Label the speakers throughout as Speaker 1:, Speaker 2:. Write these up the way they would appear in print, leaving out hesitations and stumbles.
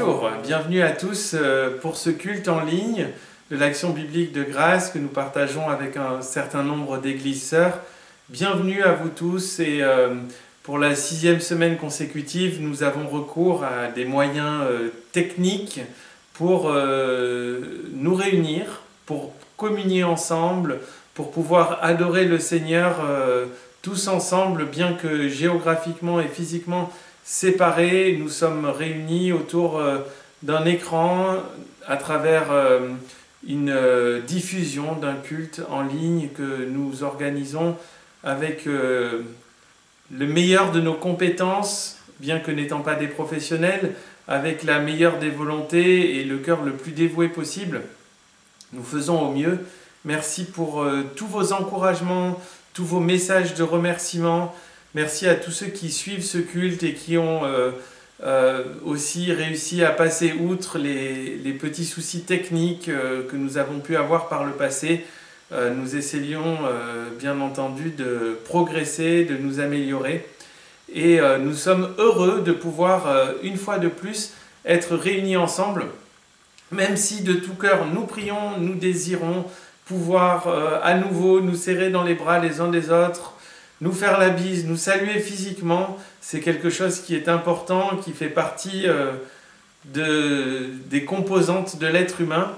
Speaker 1: Bonjour, bienvenue à tous pour ce culte en ligne de l'Action biblique de grâce que nous partageons avec un certain nombre d'églises sœurs. Bienvenue à vous tous et pour la 6e semaine consécutive, nous avons recours à des moyens techniques pour nous réunir, pour communier ensemble, pour pouvoir adorer le Seigneur tous ensemble, bien que géographiquement et physiquement séparés, nous sommes réunis autour d'un écran à travers une diffusion d'un culte en ligne que nous organisons avec le meilleur de nos compétences, bien que n'étant pas des professionnels, avec la meilleure des volontés et le cœur le plus dévoué possible. Nous faisons au mieux. Merci pour tous vos encouragements, tous vos messages de remerciement. Merci à tous ceux qui suivent ce culte et qui ont aussi réussi à passer outre les petits soucis techniques que nous avons pu avoir par le passé. Nous essayons bien entendu de progresser, de nous améliorer. Et nous sommes heureux de pouvoir, une fois de plus, être réunis ensemble, même si de tout cœur nous prions, nous désirons pouvoir à nouveau nous serrer dans les bras les uns des autres, nous faire la bise, nous saluer physiquement. C'est quelque chose qui est important, qui fait partie des composantes de l'être humain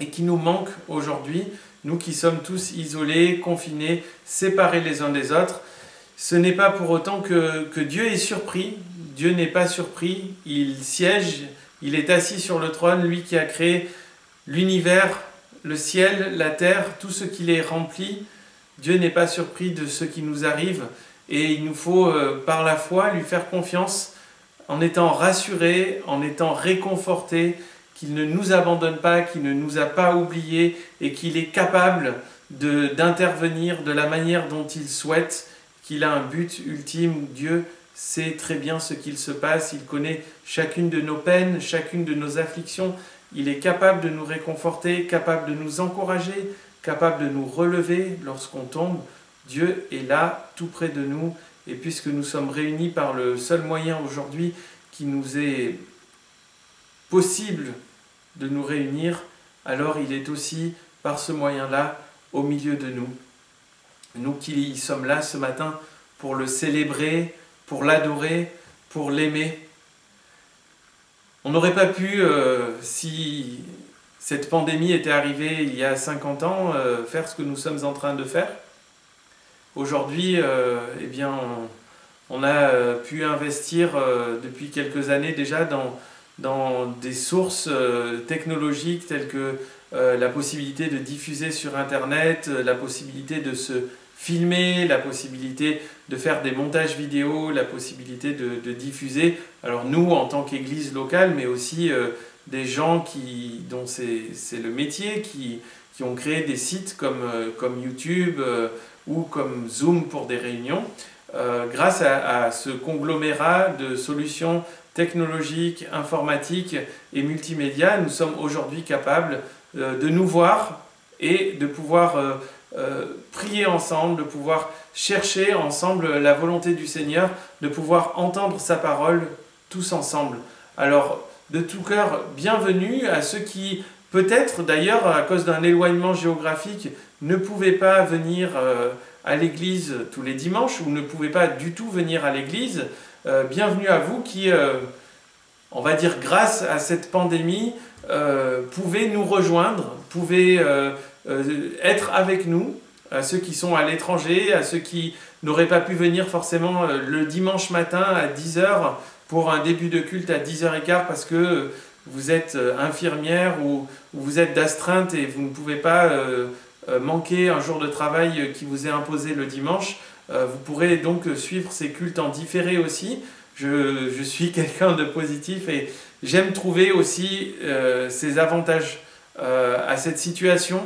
Speaker 1: et qui nous manque aujourd'hui, nous qui sommes tous isolés, confinés, séparés les uns des autres. Ce n'est pas pour autant que Dieu est surpris. Dieu n'est pas surpris, il siège, il est assis sur le trône, lui qui a créé l'univers, le ciel, la terre, tout ce qui les remplit. Dieu n'est pas surpris de ce qui nous arrive et il nous faut par la foi lui faire confiance en étant rassurés, en étant réconfortés, qu'il ne nous abandonne pas, qu'il ne nous a pas oubliés et qu'il est capable d'intervenir de la manière dont il souhaite, qu'il a un but ultime. Dieu sait très bien ce qu'il se passe, il connaît chacune de nos peines, chacune de nos afflictions, il est capable de nous réconforter, capable de nous encourager, capable de nous relever lorsqu'on tombe. Dieu est là, tout près de nous, et puisque nous sommes réunis par le seul moyen aujourd'hui qui nous est possible de nous réunir, alors il est aussi par ce moyen-là au milieu de nous. Nous qui sommes là ce matin pour le célébrer, pour l'adorer, pour l'aimer. On n'aurait pas pu, si cette pandémie était arrivée il y a 50 ans, faire ce que nous sommes en train de faire. Aujourd'hui, eh bien, on a pu investir depuis quelques années déjà dans des sources technologiques telles que la possibilité de diffuser sur Internet, la possibilité de se filmer, la possibilité de faire des montages vidéo, la possibilité de diffuser. Alors nous, en tant qu'église locale, mais aussi des gens dont c'est le métier, qui ont créé des sites comme YouTube ou comme Zoom pour des réunions. Grâce à ce conglomérat de solutions technologiques, informatiques et multimédia, nous sommes aujourd'hui capables de nous voir et de pouvoir prier ensemble, de pouvoir chercher ensemble la volonté du Seigneur, de pouvoir entendre sa parole tous ensemble. Alors, de tout cœur, bienvenue à ceux qui, peut-être d'ailleurs, à cause d'un éloignement géographique, ne pouvaient pas venir à l'église tous les dimanches ou ne pouvaient pas du tout venir à l'église. Bienvenue à vous qui, on va dire grâce à cette pandémie, pouvez nous rejoindre, pouvez être avec nous, à ceux qui sont à l'étranger, à ceux qui n'auraient pas pu venir forcément le dimanche matin à 10h pour un début de culte à 10h15 parce que vous êtes infirmière ou vous êtes d'astreinte et vous ne pouvez pas manquer un jour de travail qui vous est imposé le dimanche. Vous pourrez donc suivre ces cultes en différé aussi. Je suis quelqu'un de positif et j'aime trouver aussi ces avantages à cette situation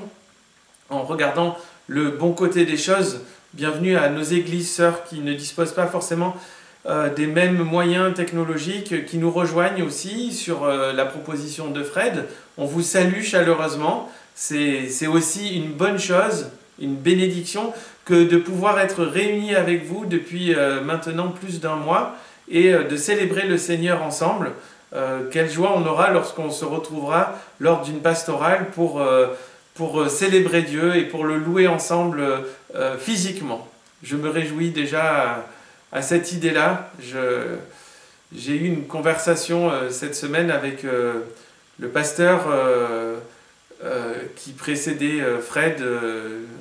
Speaker 1: en regardant le bon côté des choses. Bienvenue à nos églises sœurs qui ne disposent pas forcément des mêmes moyens technologiques, qui nous rejoignent aussi sur la proposition de Fred. On vous salue chaleureusement. C'est aussi une bonne chose, une bénédiction, que de pouvoir être réunis avec vous depuis maintenant plus d'1 mois et de célébrer le Seigneur ensemble. Quelle joie on aura lorsqu'on se retrouvera lors d'une pastorale pour célébrer Dieu et pour le louer ensemble physiquement. Je me réjouis déjà à cette idée-là. J'ai eu une conversation cette semaine avec le pasteur qui précédait Fred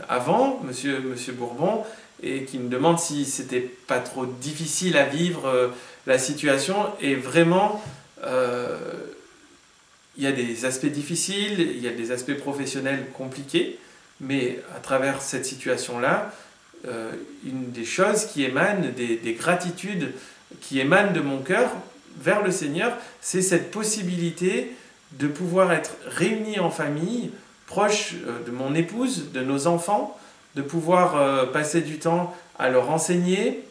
Speaker 1: avant, monsieur Bourbon, et qui me demande si c'était pas trop difficile à vivre la situation. Et vraiment, il y a des aspects difficiles, il y a des aspects professionnels compliqués, mais à travers cette situation-là, une des choses qui émanent, des gratitudes qui émanent de mon cœur vers le Seigneur, c'est cette possibilité de pouvoir être réunis en famille, proche de mon épouse, de nos enfants, de pouvoir passer du temps à leur enseigner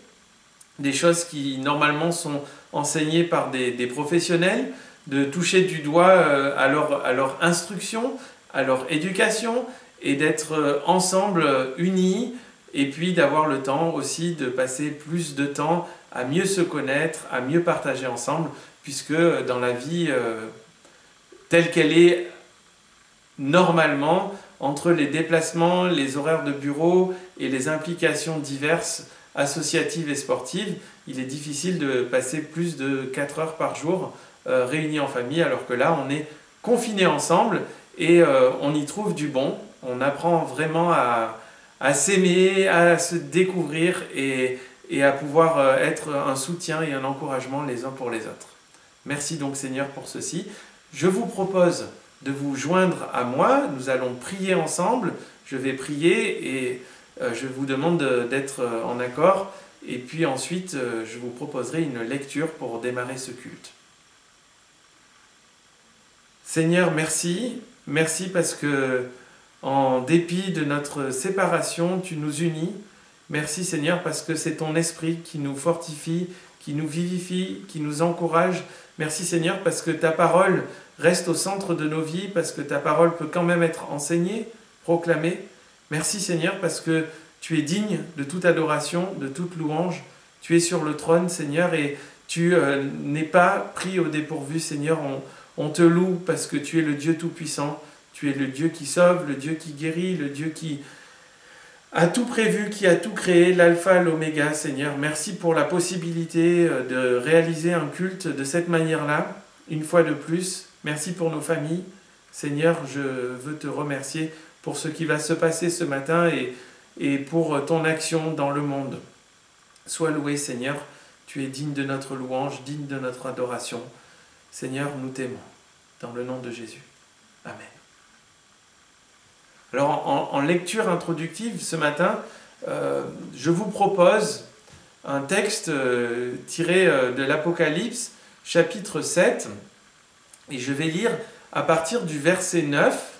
Speaker 1: des choses qui normalement sont enseignées par des professionnels, de toucher du doigt à leur instruction, à leur éducation, et d'être ensemble unis, et puis d'avoir le temps aussi de passer plus de temps à mieux se connaître, à mieux partager ensemble, puisque dans la vie telle qu'elle est normalement, entre les déplacements, les horaires de bureau et les implications diverses associatives et sportives, il est difficile de passer plus de 4 heures par jour réunis en famille, alors que là on est confinés ensemble et on y trouve du bon. On apprend vraiment à s'aimer, à se découvrir et à pouvoir être un soutien et un encouragement les uns pour les autres. Merci donc Seigneur pour ceci. Je vous propose de vous joindre à moi, nous allons prier ensemble, je vais prier et je vous demande d'être en accord et puis ensuite je vous proposerai une lecture pour démarrer ce culte. Seigneur, merci parce que en dépit de notre séparation, tu nous unis. Merci Seigneur parce que c'est ton esprit qui nous fortifie, qui nous vivifie, qui nous encourage. Merci Seigneur parce que ta parole reste au centre de nos vies, parce que ta parole peut quand même être enseignée, proclamée. Merci Seigneur parce que tu es digne de toute adoration, de toute louange. Tu es sur le trône Seigneur et tu n'es pas pris au dépourvu Seigneur. On te loue parce que tu es le Dieu Tout-Puissant. Tu es le Dieu qui sauve, le Dieu qui guérit, le Dieu qui a tout prévu, qui a tout créé, l'alpha, l'oméga, Seigneur. Merci pour la possibilité de réaliser un culte de cette manière-là, une fois de plus. Merci pour nos familles. Seigneur, je veux te remercier pour ce qui va se passer ce matin et pour ton action dans le monde. Sois loué, Seigneur. Tu es digne de notre louange, digne de notre adoration. Seigneur, nous t'aimons. Dans le nom de Jésus. Amen. Alors, en lecture introductive ce matin, je vous propose un texte tiré de l'Apocalypse, chapitre 7, et je vais lire à partir du verset 9.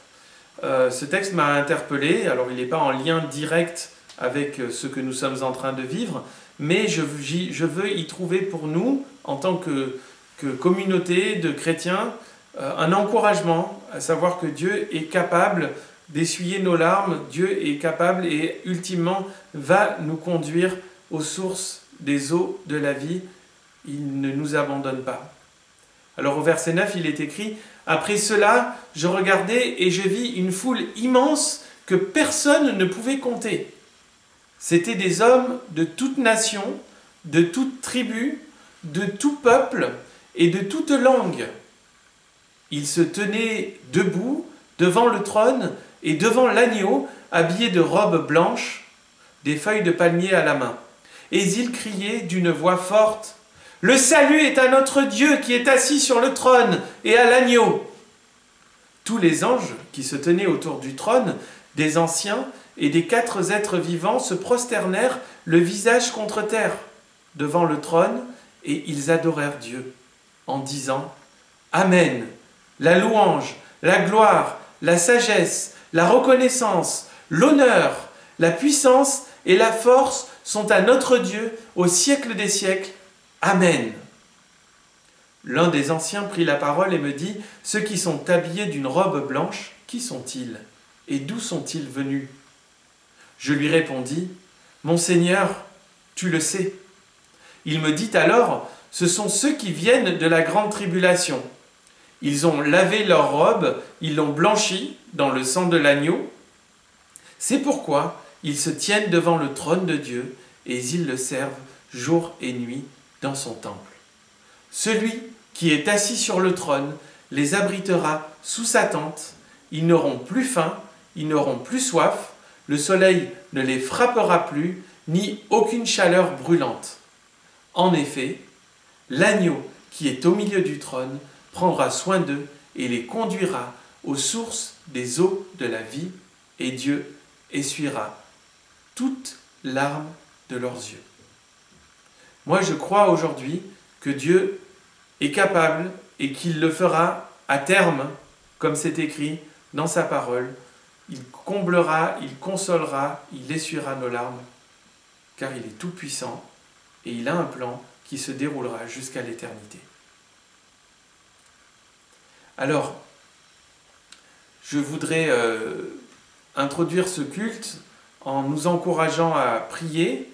Speaker 1: Ce texte m'a interpellé, alors il n'est pas en lien direct avec ce que nous sommes en train de vivre, mais je veux y trouver pour nous, en tant que communauté de chrétiens, un encouragement, à savoir que Dieu est capable d'essuyer nos larmes, Dieu est capable et ultimement va nous conduire aux sources des eaux de la vie. Il ne nous abandonne pas. Alors au verset 9, il est écrit « Après cela, je regardai et je vis une foule immense que personne ne pouvait compter. C'étaient des hommes de toute nation, de toute tribu, de tout peuple et de toute langue. Ils se tenaient debout devant le trône et devant l'agneau, habillés de robes blanches, des feuilles de palmier à la main. Et ils criaient d'une voix forte, « Le salut est à notre Dieu qui est assis sur le trône et à l'agneau !» Tous les anges qui se tenaient autour du trône, des anciens et des 4 êtres vivants se prosternèrent le visage contre terre devant le trône et ils adorèrent Dieu en disant « Amen ! La louange, la gloire, la sagesse, la reconnaissance, l'honneur, la puissance et la force sont à notre Dieu au siècle des siècles. Amen. » L'un des anciens prit la parole et me dit, « Ceux qui sont habillés d'une robe blanche, qui sont-ils? Et d'où sont-ils venus ?» Je lui répondis, « Mon Seigneur, tu le sais. » Il me dit alors, « ce sont ceux qui viennent de la grande tribulation. Ils ont lavé leurs robes, ils l'ont blanchie dans le sang de l'agneau. C'est pourquoi ils se tiennent devant le trône de Dieu et ils le servent jour et nuit dans son temple. Celui qui est assis sur le trône les abritera sous sa tente. Ils n'auront plus faim, ils n'auront plus soif, le soleil ne les frappera plus, ni aucune chaleur brûlante. En effet, l'agneau qui est au milieu du trône prendra soin d'eux et les conduira aux sources des eaux de la vie, et Dieu essuiera toute larme de leurs yeux. Moi, je crois aujourd'hui que Dieu est capable et qu'il le fera à terme, comme c'est écrit dans sa parole. Il comblera, il consolera, il essuiera nos larmes, car il est tout-puissant et il a un plan qui se déroulera jusqu'à l'éternité. Alors, je voudrais introduire ce culte en nous encourageant à prier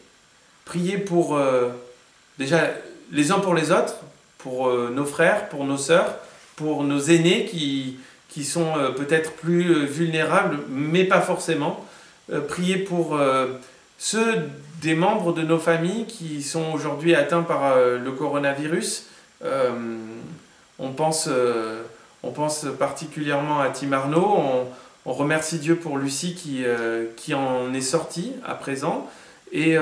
Speaker 1: pour déjà les uns pour les autres, pour nos frères, pour nos sœurs, pour nos aînés qui sont peut-être plus vulnérables, mais pas forcément. Prier pour ceux des membres de nos familles qui sont aujourd'hui atteints par le coronavirus. On pense particulièrement à Tim Arnaud. On remercie Dieu pour Lucie qui en est sortie à présent. Et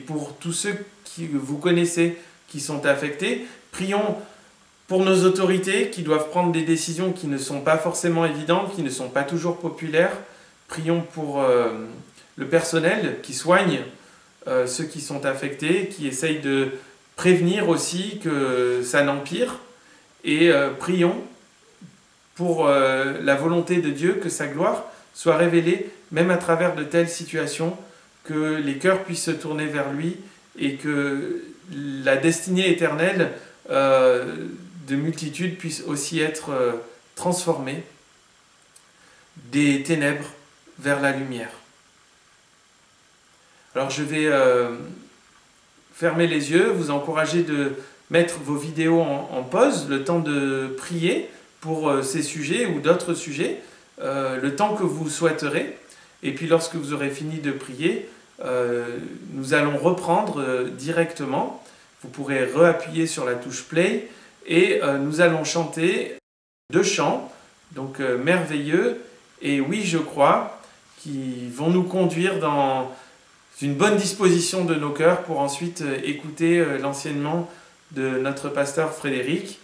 Speaker 1: pour tous ceux que vous connaissez qui sont affectés, prions pour nos autorités qui doivent prendre des décisions qui ne sont pas forcément évidentes, qui ne sont pas toujours populaires. Prions pour le personnel qui soigne ceux qui sont affectés, qui essaye de prévenir aussi que ça n'empire. Et prions pour la volonté de Dieu, que sa gloire soit révélée, même à travers de telles situations, que les cœurs puissent se tourner vers lui et que la destinée éternelle de multitudes puisse aussi être transformée des ténèbres vers la lumière. Alors je vais fermer les yeux, vous encourager de mettre vos vidéos en pause, le temps de prier pour ces sujets ou d'autres sujets, le temps que vous souhaiterez. Et puis lorsque vous aurez fini de prier, nous allons reprendre directement. Vous pourrez réappuyer sur la touche play et nous allons chanter 2 chants, donc merveilleux et oui je crois, qui vont nous conduire dans une bonne disposition de nos cœurs pour ensuite écouter l'enseignement de notre pasteur Frédéric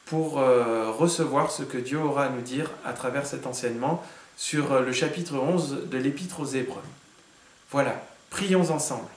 Speaker 1: pour recevoir ce que Dieu aura à nous dire à travers cet enseignement sur le chapitre 11 de l'Épître aux Hébreux. Voilà, prions ensemble.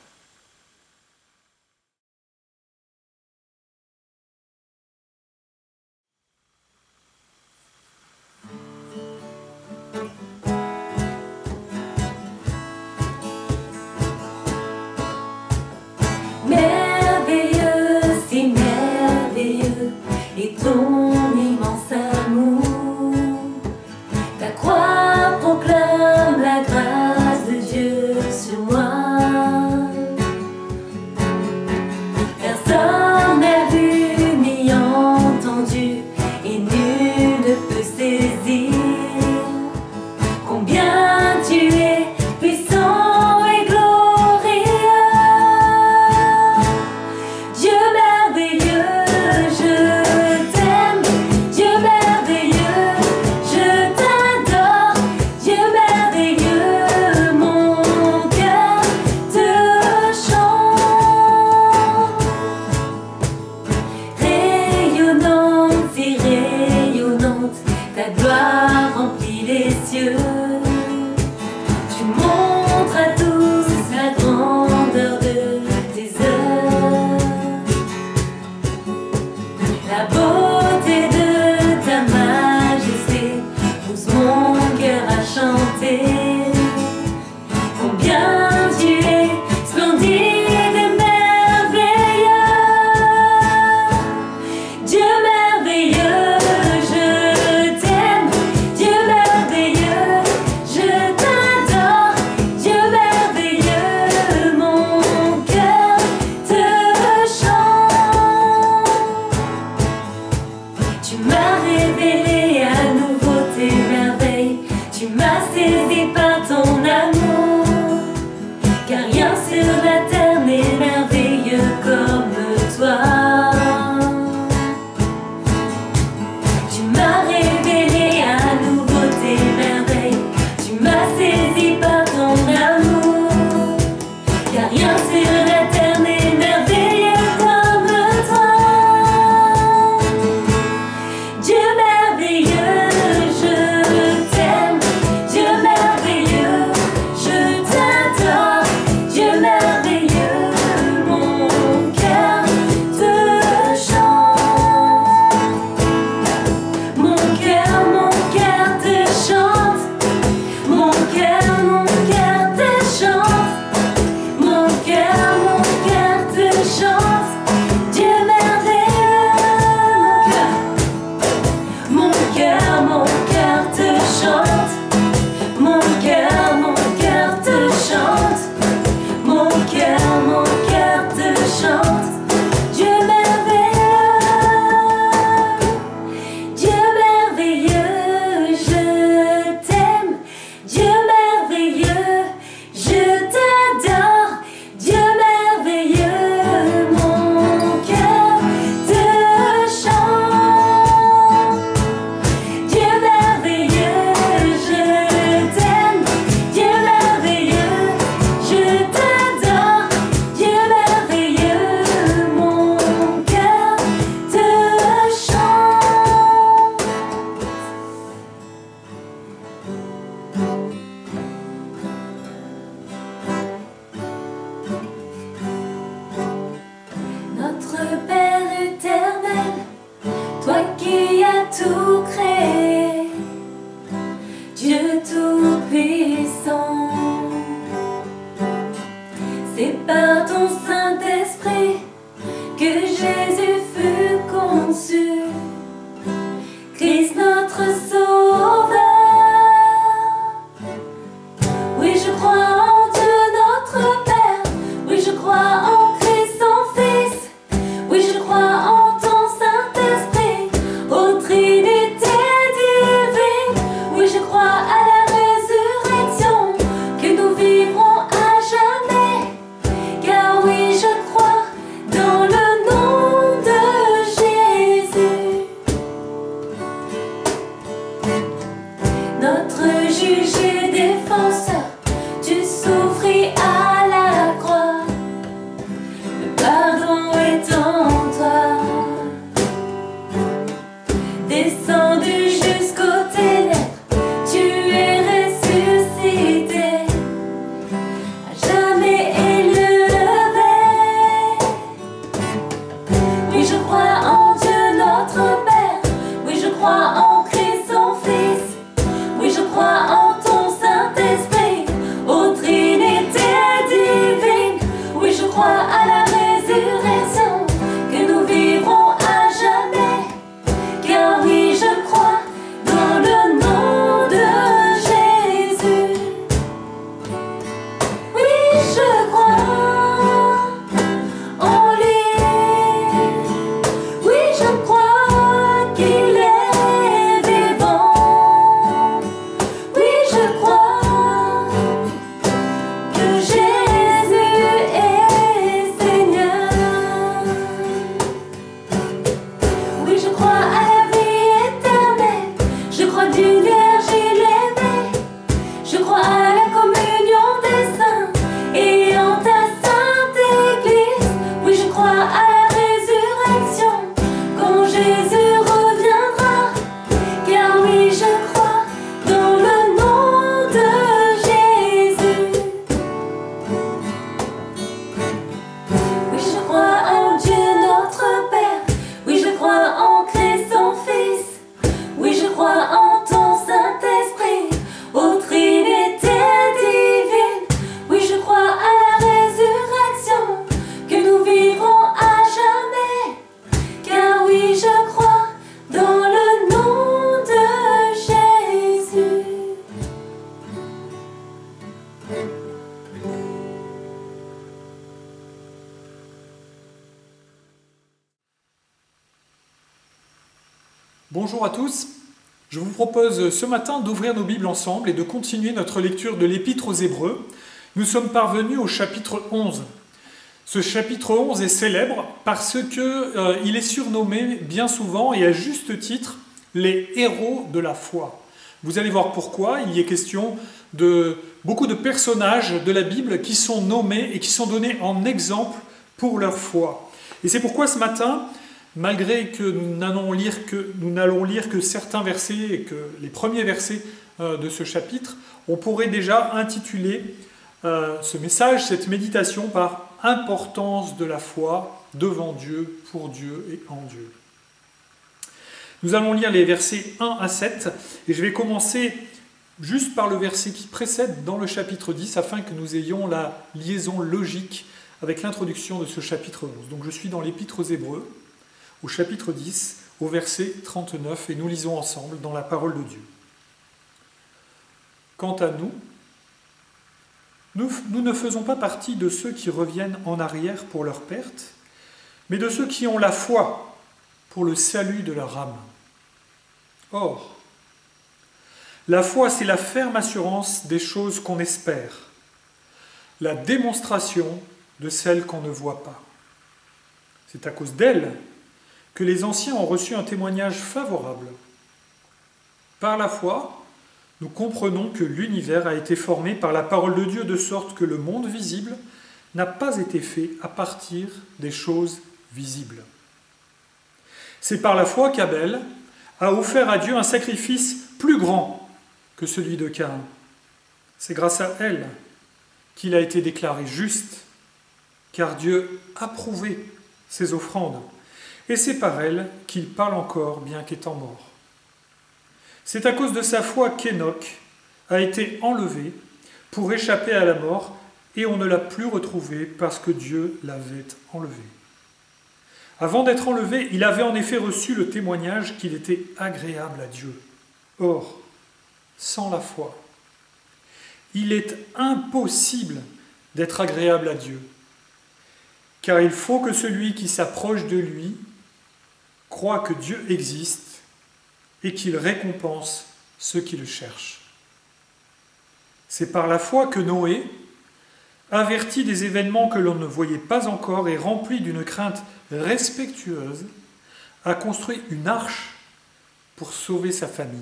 Speaker 2: Dieu merveilleux, Bonjour à tous, je vous propose ce matin d'ouvrir nos Bibles ensemble et de continuer notre lecture de l'Épître aux Hébreux. Nous sommes parvenus au chapitre 11. Ce chapitre 11 est célèbre parce qu'il est surnommé bien souvent et à juste titre les héros de la foi. Vous allez voir pourquoi. Il y est question de beaucoup de personnages de la Bible qui sont nommés et qui sont donnés en exemple pour leur foi. Et c'est pourquoi ce matin, malgré que nous n'allons lire que certains versets et que les premiers versets de ce chapitre, on pourrait déjà intituler ce message, cette méditation par « Importance de la foi devant Dieu, pour Dieu et en Dieu ». Nous allons lire les versets 1 à 7 et je vais commencer juste par le verset qui précède dans le chapitre 10 afin que nous ayons la liaison logique avec l'introduction de ce chapitre 11. Donc je suis dans l'Épître aux Hébreux, au chapitre 10, au verset 39, et nous lisons ensemble dans la parole de Dieu. Quant à nous, nous ne faisons pas partie de ceux qui reviennent en arrière pour leur perte, mais de ceux qui ont la foi pour le salut de leur âme. Or, la foi, c'est la ferme assurance des choses qu'on espère, la démonstration de celles qu'on ne voit pas. C'est à cause d'elle que les anciens ont reçu un témoignage favorable. Par la foi, nous comprenons que l'univers a été formé par la parole de Dieu de sorte que le monde visible n'a pas été fait à partir des choses visibles. C'est par la foi qu'Abel a offert à Dieu un sacrifice plus grand que celui de Caïn. C'est grâce à elle qu'il a été déclaré juste, car Dieu approuvait ses offrandes. Et c'est par elle qu'il parle encore, bien qu'étant mort. C'est à cause de sa foi qu'Enoch a été enlevé pour échapper à la mort, et on ne l'a plus retrouvé parce que Dieu l'avait enlevé. Avant d'être enlevé, il avait en effet reçu le témoignage qu'il était agréable à Dieu. Or, sans la foi, il est impossible d'être agréable à Dieu, car il faut que celui qui s'approche de lui croit que Dieu existe et qu'il récompense ceux qui le cherchent. C'est par la foi que Noé, averti des événements que l'on ne voyait pas encore et rempli d'une crainte respectueuse, a construit une arche pour sauver sa famille.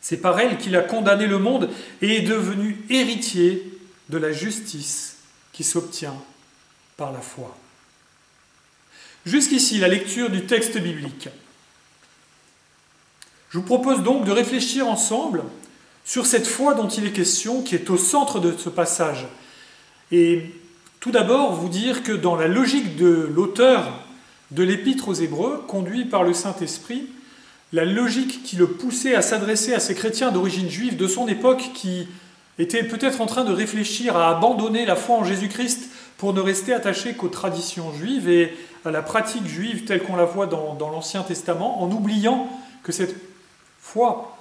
Speaker 2: C'est par elle qu'il a condamné le monde et est devenu héritier de la justice qui s'obtient par la foi. Jusqu'ici, la lecture du texte biblique. Je vous propose donc de réfléchir ensemble sur cette foi dont il est question, qui est au centre de ce passage. Et tout d'abord, vous dire que dans la logique de l'auteur de l'Épître aux Hébreux, conduit par le Saint-Esprit, la logique qui le poussait à s'adresser à ces chrétiens d'origine juive de son époque qui étaient peut-être en train de réfléchir à abandonner la foi en Jésus-Christ pour ne rester attachés qu'aux traditions juives et à la pratique juive telle qu'on la voit dans l'Ancien Testament, en oubliant que cette foi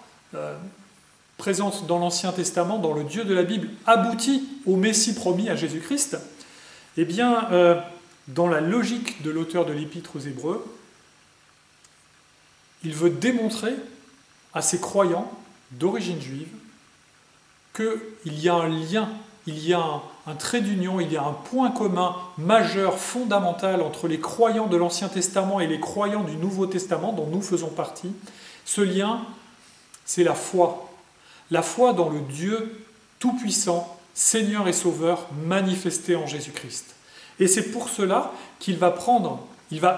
Speaker 2: présente dans l'Ancien Testament, dans le Dieu de la Bible, aboutit au Messie promis à Jésus-Christ, eh bien, dans la logique de l'auteur de l'Épître aux Hébreux, il veut démontrer à ses croyants d'origine juive qu'il y a un lien, il y a un trait d'union, il y a un point commun majeur, fondamental entre les croyants de l'Ancien Testament et les croyants du Nouveau Testament dont nous faisons partie. Ce lien, c'est la foi. La foi dans le Dieu tout-puissant, Seigneur et Sauveur, manifesté en Jésus-Christ. Et c'est pour cela qu'il va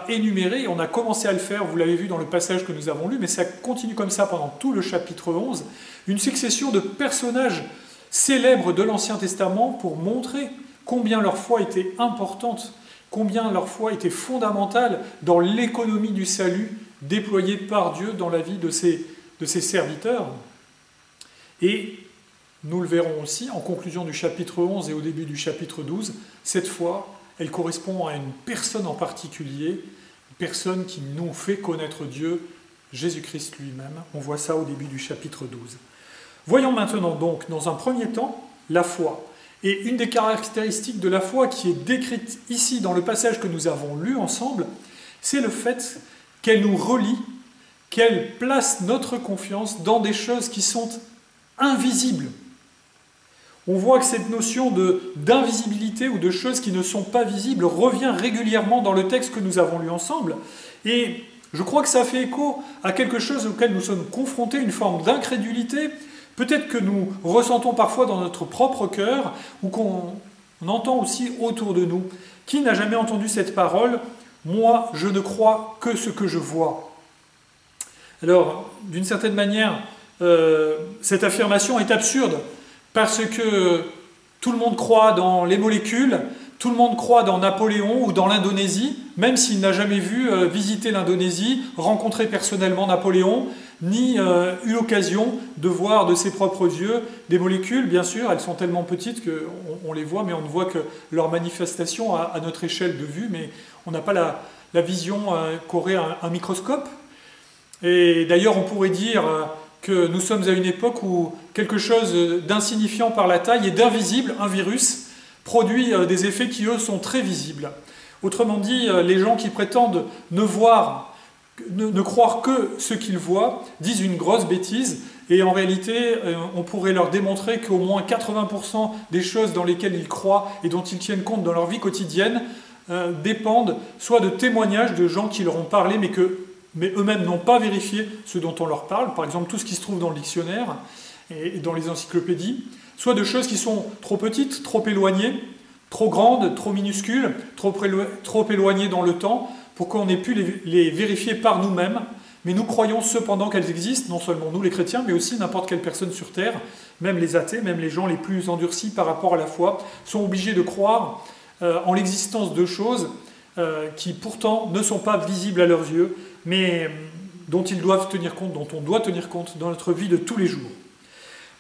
Speaker 2: énumérer, et on a commencé à le faire, vous l'avez vu dans le passage que nous avons lu, mais ça continue comme ça pendant tout le chapitre 11, une succession de personnages célèbres de l'Ancien Testament pour montrer combien leur foi était importante, combien leur foi était fondamentale dans l'économie du salut déployée par Dieu dans la vie de ses serviteurs. Et nous le verrons aussi en conclusion du chapitre 11 et au début du chapitre 12, cette foi, elle correspond à une personne en particulier, une personne qui nous fait connaître Dieu, Jésus-Christ lui-même. On voit ça au début du chapitre 12. Voyons maintenant donc, dans un premier temps, la foi. Et une des caractéristiques de la foi qui est décrite ici dans le passage que nous avons lu ensemble, c'est le fait qu'elle nous relie, qu'elle place notre confiance dans des choses qui sont invisibles. On voit que cette notion d'invisibilité ou de choses qui ne sont pas visibles revient régulièrement dans le texte que nous avons lu ensemble. Et je crois que ça fait écho à quelque chose auquel nous sommes confrontés, une forme d'incrédulité, peut-être que nous ressentons parfois dans notre propre cœur, ou qu'on entend aussi autour de nous. Qui n'a jamais entendu cette parole ? Moi, je ne crois que ce que je vois. Alors, d'une certaine manière, cette affirmation est absurde, parce que tout le monde croit dans les molécules, tout le monde croit dans Napoléon ou dans l'Indonésie, même s'il n'a jamais vu visiter l'Indonésie, rencontrer personnellement Napoléon, ni eu l'occasion de voir de ses propres yeux des molécules. Bien sûr, elles sont tellement petites qu'on les voit, mais on ne voit que leur manifestation à notre échelle de vue, mais on n'a pas la vision qu'aurait un microscope. Et d'ailleurs, on pourrait dire que nous sommes à une époque où quelque chose d'insignifiant par la taille et d'invisible, un virus, produit des effets qui, eux, sont très visibles. Autrement dit, les gens qui prétendent ne croire que ce qu'ils voient disent une grosse bêtise, et en réalité, on pourrait leur démontrer qu'au moins 80% des choses dans lesquelles ils croient et dont ils tiennent compte dans leur vie quotidienne dépendent soit de témoignages de gens qui leur ont parlé, mais eux-mêmes n'ont pas vérifié ce dont on leur parle, par exemple tout ce qui se trouve dans le dictionnaire et dans les encyclopédies, soit de choses qui sont trop petites, trop éloignées, trop grandes, trop minuscules, trop éloignées dans le temps, pour qu'on ait pu les vérifier par nous-mêmes, mais nous croyons cependant qu'elles existent, non seulement nous les chrétiens, mais aussi n'importe quelle personne sur Terre, même les athées, même les gens les plus endurcis par rapport à la foi, sont obligés de croire en l'existence de choses qui pourtant ne sont pas visibles à leurs yeux, mais dont ils doivent tenir compte, dont on doit tenir compte dans notre vie de tous les jours.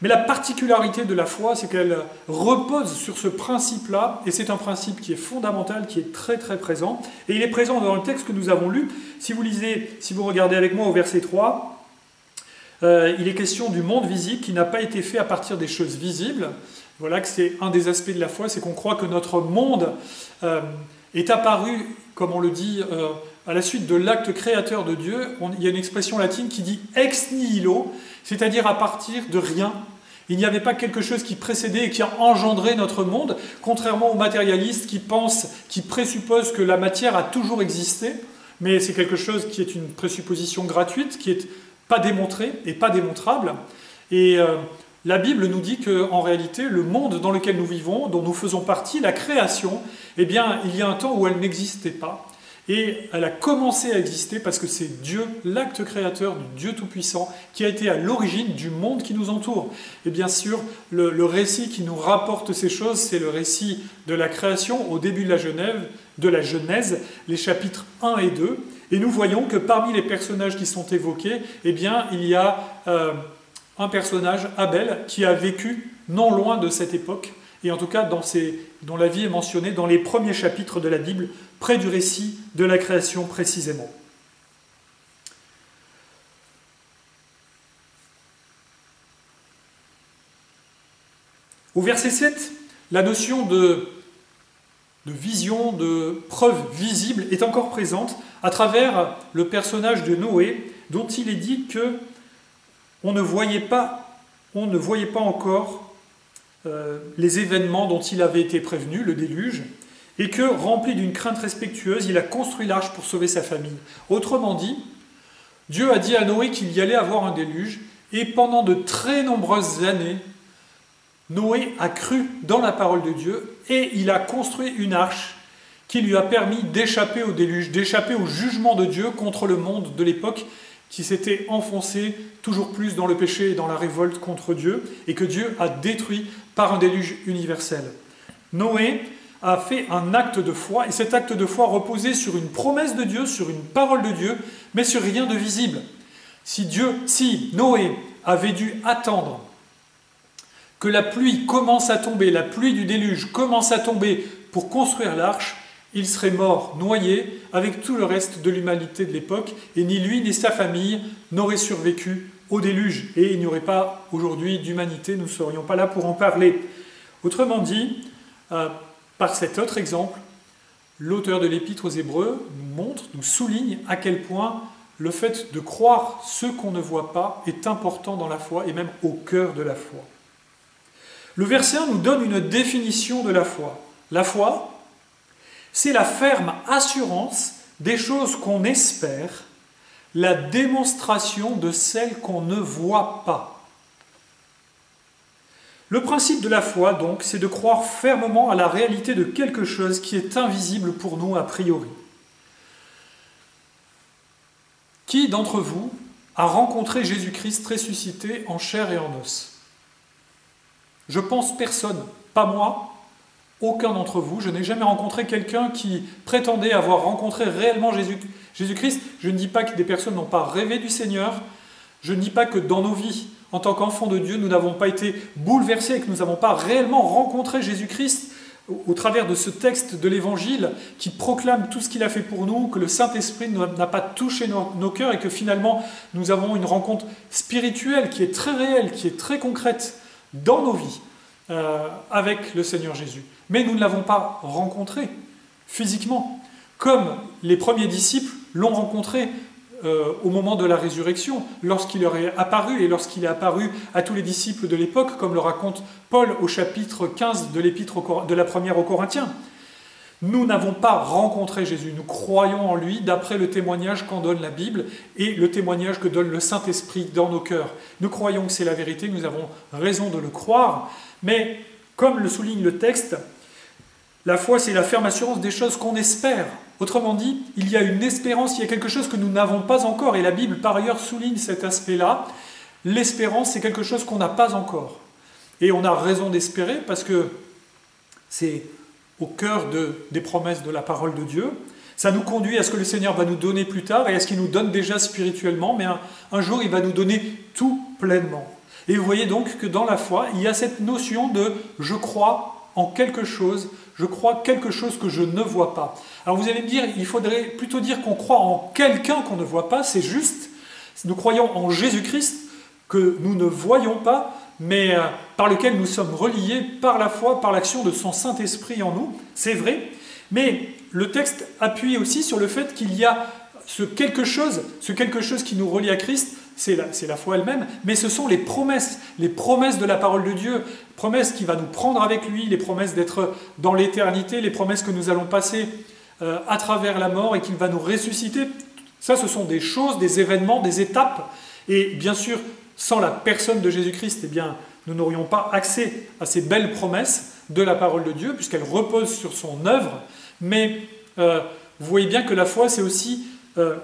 Speaker 2: Mais la particularité de la foi, c'est qu'elle repose sur ce principe-là, et c'est un principe qui est fondamental, qui est très très présent, et il est présent dans le texte que nous avons lu. Si vous regardez avec moi au verset 3, il est question du monde visible qui n'a pas été fait à partir des choses visibles. Voilà que c'est un des aspects de la foi, c'est qu'on croit que notre monde est apparu, comme on le dit, à la suite de l'acte créateur de Dieu. Il y a une expression latine qui dit ex nihilo, c'est-à-dire à partir de rien. Il n'y avait pas quelque chose qui précédait et qui a engendré notre monde, contrairement aux matérialistes qui présupposent que la matière a toujours existé, mais c'est quelque chose qui est une présupposition gratuite, qui n'est pas démontrée et pas démontrable. Et la Bible nous dit qu'en réalité, le monde dans lequel nous vivons, dont nous faisons partie, la création, eh bien, il y a un temps où elle n'existait pas. Et elle a commencé à exister parce que c'est Dieu, l'acte créateur du Dieu Tout-Puissant, qui a été à l'origine du monde qui nous entoure. Et bien sûr, le récit qui nous rapporte ces choses, c'est le récit de la création au début de la Genèse, les chapitres 1 et 2. Et nous voyons que parmi les personnages qui sont évoqués, eh bien, il y a un personnage, Abel, qui a vécu non loin de cette époque, et en tout cas dont la vie est mentionnée dans les premiers chapitres de la Bible, près du récit de la création précisément. Au verset 7, la notion de vision, de preuve visible est encore présente à travers le personnage de Noé, dont il est dit que on ne voyait pas encore les événements dont il avait été prévenu, le déluge, et que, rempli d'une crainte respectueuse, il a construit l'arche pour sauver sa famille. Autrement dit, Dieu a dit à Noé qu'il y allait avoir un déluge, et pendant de très nombreuses années, Noé a cru dans la parole de Dieu, et il a construit une arche qui lui a permis d'échapper au déluge, d'échapper au jugement de Dieu contre le monde de l'époque, qui s'était enfoncé toujours plus dans le péché et dans la révolte contre Dieu, et que Dieu a détruit par un déluge universel. Noé a fait un acte de foi, et cet acte de foi reposait sur une promesse de Dieu, sur une parole de Dieu, mais sur rien de visible. Si Noé avait dû attendre que la pluie commence à tomber, la pluie du déluge commence à tomber pour construire l'arche, il serait mort, noyé, avec tout le reste de l'humanité de l'époque, et ni lui ni sa famille n'auraient survécu au déluge. Et il n'y aurait pas aujourd'hui d'humanité, nous ne serions pas là pour en parler. Autrement dit, par cet autre exemple, l'auteur de l'Épître aux Hébreux nous montre, nous souligne à quel point le fait de croire ce qu'on ne voit pas est important dans la foi et même au cœur de la foi. Le verset 1 nous donne une définition de la foi. La foi, c'est la ferme assurance des choses qu'on espère, la démonstration de celles qu'on ne voit pas. Le principe de la foi, donc, c'est de croire fermement à la réalité de quelque chose qui est invisible pour nous a priori. Qui d'entre vous a rencontré Jésus-Christ ressuscité en chair et en os? Je pense personne, pas moi, aucun d'entre vous. Je n'ai jamais rencontré quelqu'un qui prétendait avoir rencontré réellement Jésus-Christ. Je ne dis pas que des personnes n'ont pas rêvé du Seigneur. Je ne dis pas que dans nos vies, en tant qu'enfants de Dieu, nous n'avons pas été bouleversés et que nous n'avons pas réellement rencontré Jésus-Christ au travers de ce texte de l'Évangile qui proclame tout ce qu'il a fait pour nous, que le Saint-Esprit n'a pas touché nos cœurs et que finalement nous avons une rencontre spirituelle qui est très réelle, qui est très concrète dans nos vies avec le Seigneur Jésus. Mais nous ne l'avons pas rencontré physiquement, comme les premiers disciples l'ont rencontré au moment de la résurrection, lorsqu'il leur est apparu et lorsqu'il est apparu à tous les disciples de l'époque, comme le raconte Paul au chapitre 15 de l'épître de la première aux Corinthiens. Nous n'avons pas rencontré Jésus, nous croyons en lui d'après le témoignage qu'en donne la Bible et le témoignage que donne le Saint-Esprit dans nos cœurs. Nous croyons que c'est la vérité, nous avons raison de le croire, mais comme le souligne le texte, la foi c'est la ferme assurance des choses qu'on espère. Autrement dit, il y a une espérance, il y a quelque chose que nous n'avons pas encore, et la Bible par ailleurs souligne cet aspect-là. L'espérance c'est quelque chose qu'on n'a pas encore. Et on a raison d'espérer parce que c'est au cœur des promesses de la parole de Dieu. Ça nous conduit à ce que le Seigneur va nous donner plus tard et à ce qu'il nous donne déjà spirituellement, mais un jour il va nous donner tout pleinement. Et vous voyez donc que dans la foi, il y a cette notion de « je crois en quelque chose », je crois quelque chose que je ne vois pas. Alors vous allez me dire, il faudrait plutôt dire qu'on croit en quelqu'un qu'on ne voit pas, c'est juste. Nous croyons en Jésus-Christ que nous ne voyons pas, mais par lequel nous sommes reliés par la foi, par l'action de son Saint-Esprit en nous, c'est vrai. Mais le texte appuie aussi sur le fait qu'il y a ce quelque chose qui nous relie à Christ, c'est la foi elle-même, mais ce sont les promesses de la parole de Dieu, promesses qui va nous prendre avec lui, les promesses d'être dans l'éternité, les promesses que nous allons passer à travers la mort et qu'il va nous ressusciter. Ça, ce sont des choses, des événements, des étapes. Et bien sûr, sans la personne de Jésus-Christ, eh bien, nous n'aurions pas accès à ces belles promesses de la parole de Dieu, puisqu'elles reposent sur son œuvre. Mais vous voyez bien que la foi, c'est aussi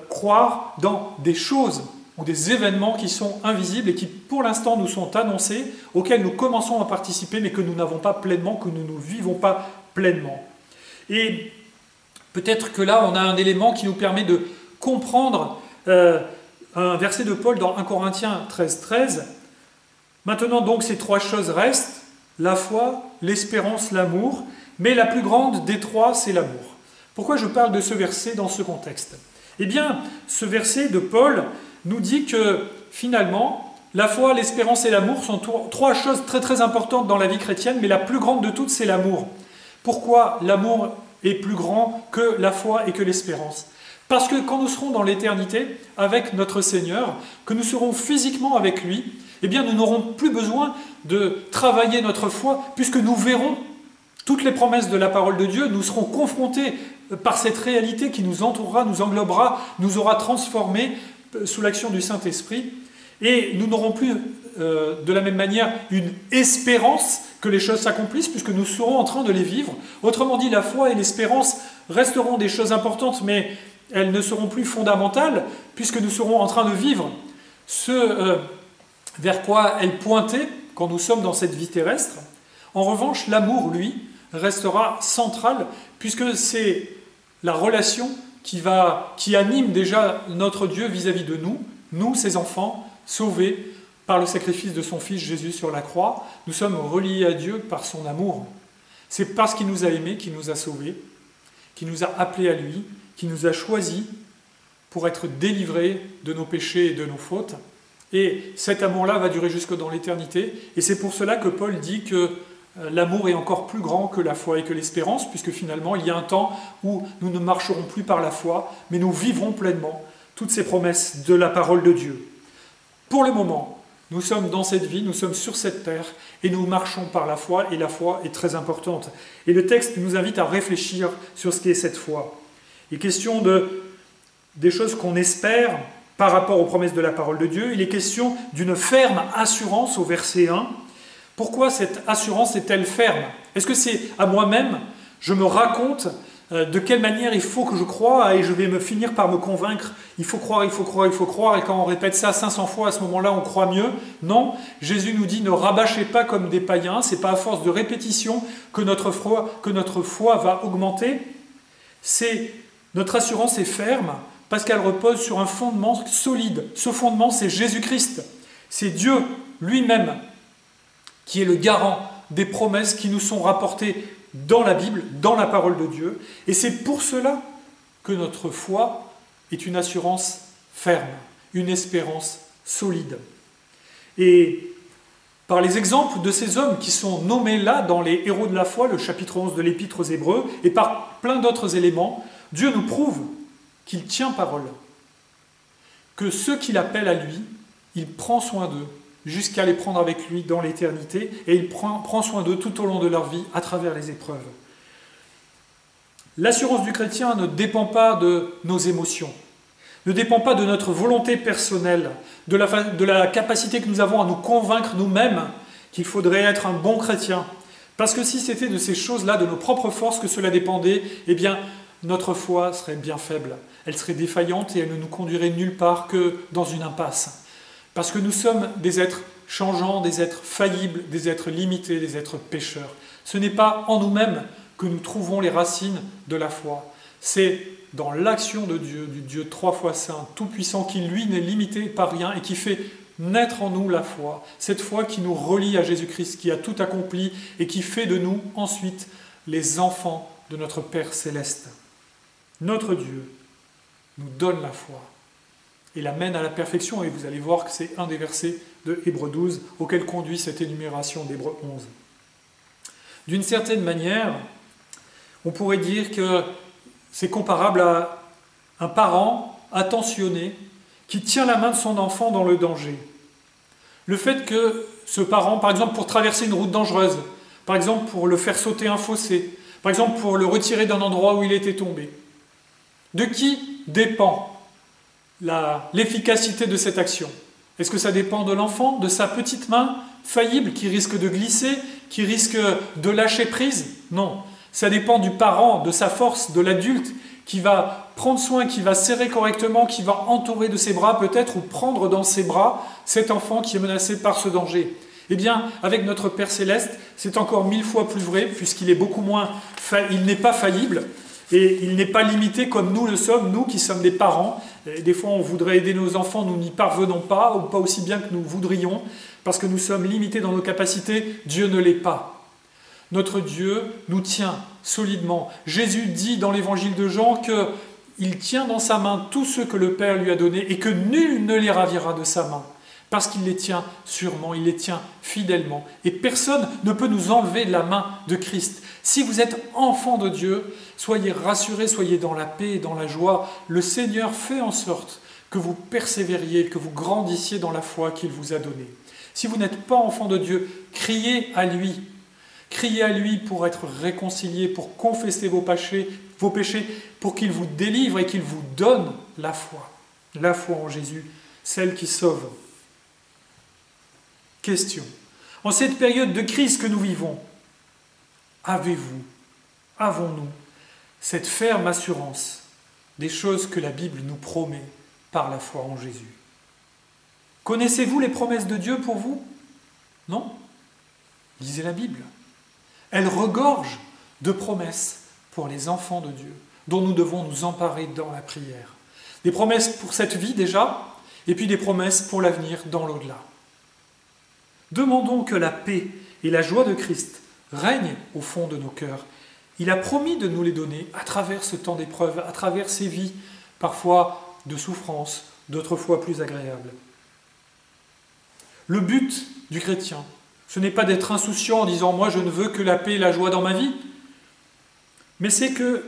Speaker 2: croire dans des choses ou des événements qui sont invisibles et qui, pour l'instant, nous sont annoncés, auxquels nous commençons à participer, mais que nous n'avons pas pleinement, que nous ne vivons pas pleinement. Et peut-être que là, on a un élément qui nous permet de comprendre un verset de Paul dans 1 Corinthiens 13. Maintenant donc, ces trois choses restent, la foi, l'espérance, l'amour, mais la plus grande des trois, c'est l'amour. Pourquoi je parle de ce verset dans ce contexte? Eh bien, ce verset de Paul nous dit que finalement, la foi, l'espérance et l'amour sont trois choses très très importantes dans la vie chrétienne, mais la plus grande de toutes, c'est l'amour. Pourquoi l'amour est plus grand que la foi et que l'espérance? Parce que quand nous serons dans l'éternité avec notre Seigneur, que nous serons physiquement avec lui, eh bien nous n'aurons plus besoin de travailler notre foi, puisque nous verrons toutes les promesses de la parole de Dieu, nous serons confrontés par cette réalité qui nous entourera, nous englobera, nous aura transformés sous l'action du Saint-Esprit, et nous n'aurons plus de la même manière une espérance que les choses s'accomplissent, puisque nous serons en train de les vivre. Autrement dit, la foi et l'espérance resteront des choses importantes, mais elles ne seront plus fondamentales, puisque nous serons en train de vivre ce vers quoi elles pointaient quand nous sommes dans cette vie terrestre. En revanche, l'amour, lui, restera central, puisque c'est la relation qui anime déjà notre Dieu vis-à-vis de nous, ses enfants, sauvés par le sacrifice de son Fils Jésus sur la croix. Nous sommes reliés à Dieu par son amour. C'est parce qu'il nous a aimés, qu'il nous a sauvés, qu'il nous a appelés à lui, qu'il nous a choisis pour être délivrés de nos péchés et de nos fautes. Et cet amour-là va durer jusque dans l'éternité. Et c'est pour cela que Paul dit que l'amour est encore plus grand que la foi et que l'espérance, puisque finalement, il y a un temps où nous ne marcherons plus par la foi, mais nous vivrons pleinement toutes ces promesses de la parole de Dieu. Pour le moment, nous sommes dans cette vie, nous sommes sur cette terre, et nous marchons par la foi, et la foi est très importante. Et le texte nous invite à réfléchir sur ce qu'est cette foi. Il est question des choses qu'on espère par rapport aux promesses de la parole de Dieu. Il est question d'une ferme assurance au verset 1. Pourquoi cette assurance est-elle ferme? Est-ce que c'est à moi-même, je me raconte de quelle manière il faut que je croie et je vais me finir par me convaincre, il faut croire, il faut croire, il faut croire, et quand on répète ça 500 fois, à ce moment-là, on croit mieux? Non, Jésus nous dit, ne rabâchez pas comme des païens, c'est pas à force de répétition que notre foi va augmenter. Notre assurance est ferme parce qu'elle repose sur un fondement solide. Ce fondement, c'est Jésus-Christ. C'est Dieu lui-même qui est le garant des promesses qui nous sont rapportées dans la Bible, dans la parole de Dieu. Et c'est pour cela que notre foi est une assurance ferme, une espérance solide. Et par les exemples de ces hommes qui sont nommés là dans les héros de la foi, le chapitre 11 de l'Épître aux Hébreux, et par plein d'autres éléments, Dieu nous prouve qu'il tient parole, que ceux qu'il appelle à lui, il prend soin d'eux, jusqu'à les prendre avec lui dans l'éternité, et il prend soin d'eux tout au long de leur vie, à travers les épreuves. L'assurance du chrétien ne dépend pas de nos émotions, ne dépend pas de notre volonté personnelle, de la capacité que nous avons à nous convaincre nous-mêmes qu'il faudrait être un bon chrétien. Parce que si c'était de ces choses-là, de nos propres forces que cela dépendait, eh bien, notre foi serait bien faible. Elle serait défaillante et elle ne nous conduirait nulle part que dans une impasse. Parce que nous sommes des êtres changeants, des êtres faillibles, des êtres limités, des êtres pécheurs. Ce n'est pas en nous-mêmes que nous trouvons les racines de la foi. C'est dans l'action de Dieu, du Dieu 3 fois saint, tout-puissant, qui lui n'est limité par rien et qui fait naître en nous la foi. Cette foi qui nous relie à Jésus-Christ, qui a tout accompli et qui fait de nous ensuite les enfants de notre Père céleste. Notre Dieu nous donne la foi et l'amène à la perfection, et vous allez voir que c'est un des versets de Hébreux 12 auquel conduit cette énumération d'Hébreux 11. D'une certaine manière, on pourrait dire que c'est comparable à un parent attentionné qui tient la main de son enfant dans le danger. Le fait que ce parent, par exemple pour traverser une route dangereuse, par exemple pour le faire sauter un fossé, par exemple pour le retirer d'un endroit où il était tombé, de qui dépend l'efficacité de cette action? Est-ce que ça dépend de l'enfant, de sa petite main faillible qui risque de glisser, qui risque de lâcher prise? Non. Ça dépend du parent, de sa force, de l'adulte qui va prendre soin, qui va serrer correctement, qui va entourer de ses bras peut-être ou prendre dans ses bras cet enfant qui est menacé par ce danger. Eh bien, avec notre Père Céleste, c'est encore 1000 fois plus vrai puisqu'il est beaucoup moins, il n'est pas faillible. Et il n'est pas limité comme nous le sommes, nous qui sommes des parents. Et des fois, on voudrait aider nos enfants, nous n'y parvenons pas, ou pas aussi bien que nous voudrions, parce que nous sommes limités dans nos capacités. Dieu ne l'est pas. Notre Dieu nous tient solidement. Jésus dit dans l'évangile de Jean qu'il tient dans sa main tous ceux que le Père lui a donnés et que nul ne les ravira de sa main. Parce qu'il les tient sûrement, il les tient fidèlement. Et personne ne peut nous enlever de la main de Christ. Si vous êtes enfant de Dieu, soyez rassurés, soyez dans la paix et dans la joie. Le Seigneur fait en sorte que vous persévériez, que vous grandissiez dans la foi qu'il vous a donnée. Si vous n'êtes pas enfant de Dieu, criez à lui. Criez à lui pour être réconcilié, pour confesser vos péchés, pour qu'il vous délivre et qu'il vous donne la foi en Jésus, celle qui sauve. Question. En cette période de crise que nous vivons, avons-nous cette ferme assurance des choses que la Bible nous promet par la foi en Jésus? Connaissez-vous les promesses de Dieu pour vous? Non? Lisez la Bible. Elle regorge de promesses pour les enfants de Dieu, dont nous devons nous emparer dans la prière. Des promesses pour cette vie déjà, et puis des promesses pour l'avenir dans l'au-delà. Demandons que la paix et la joie de Christ règnent au fond de nos cœurs. Il a promis de nous les donner à travers ce temps d'épreuve, à travers ces vies, parfois de souffrance, d'autres fois plus agréables. Le but du chrétien, ce n'est pas d'être insouciant en disant « moi je ne veux que la paix et la joie dans ma vie », mais c'est que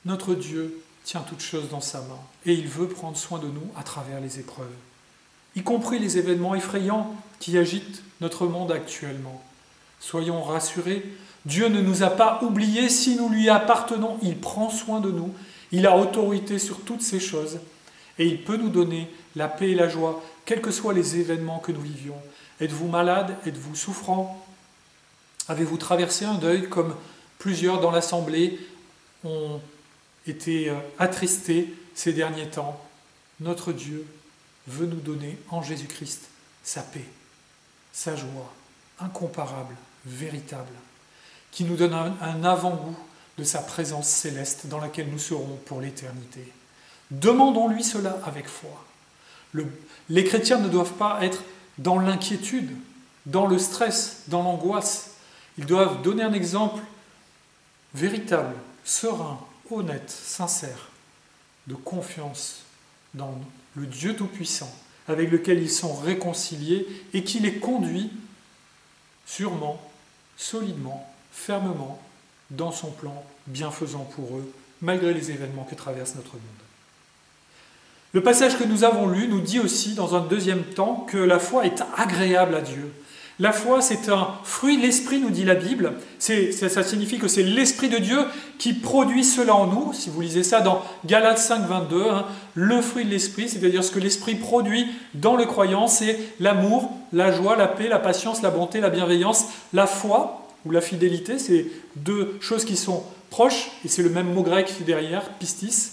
Speaker 2: notre Dieu tient toutes choses dans sa main et il veut prendre soin de nous à travers les épreuves, y compris les événements effrayants qui agitent notre monde actuellement. Soyons rassurés, Dieu ne nous a pas oubliés, si nous lui appartenons, il prend soin de nous, il a autorité sur toutes ces choses et il peut nous donner la paix et la joie, quels que soient les événements que nous vivions. Êtes-vous malade? Êtes-vous souffrant? Avez-vous traversé un deuil comme plusieurs dans l'Assemblée ont été attristés ces derniers temps? Notre Dieu veut nous donner en Jésus-Christ sa paix, sa joie, incomparable, véritable, qui nous donne un avant-goût de sa présence céleste dans laquelle nous serons pour l'éternité. Demandons-lui cela avec foi. Les chrétiens ne doivent pas être dans l'inquiétude, dans le stress, dans l'angoisse. Ils doivent donner un exemple véritable, serein, honnête, sincère, de confiance dans le Dieu Tout-Puissant, avec lequel ils sont réconciliés et qui les conduit sûrement, solidement, fermement, dans son plan bienfaisant pour eux, malgré les événements que traverse notre monde. Le passage que nous avons lu nous dit aussi, dans un deuxième temps, que la foi est agréable à Dieu. La foi, c'est un fruit de l'Esprit, nous dit la Bible. Ça signifie que c'est l'Esprit de Dieu qui produit cela en nous. Si vous lisez ça dans Galates 5, 22, le fruit de l'Esprit, c'est-à-dire ce que l'Esprit produit dans le croyant, c'est l'amour, la joie, la paix, la patience, la bonté, la bienveillance, la foi ou la fidélité. C'est deux choses qui sont proches, et c'est le même mot grec derrière, pistis.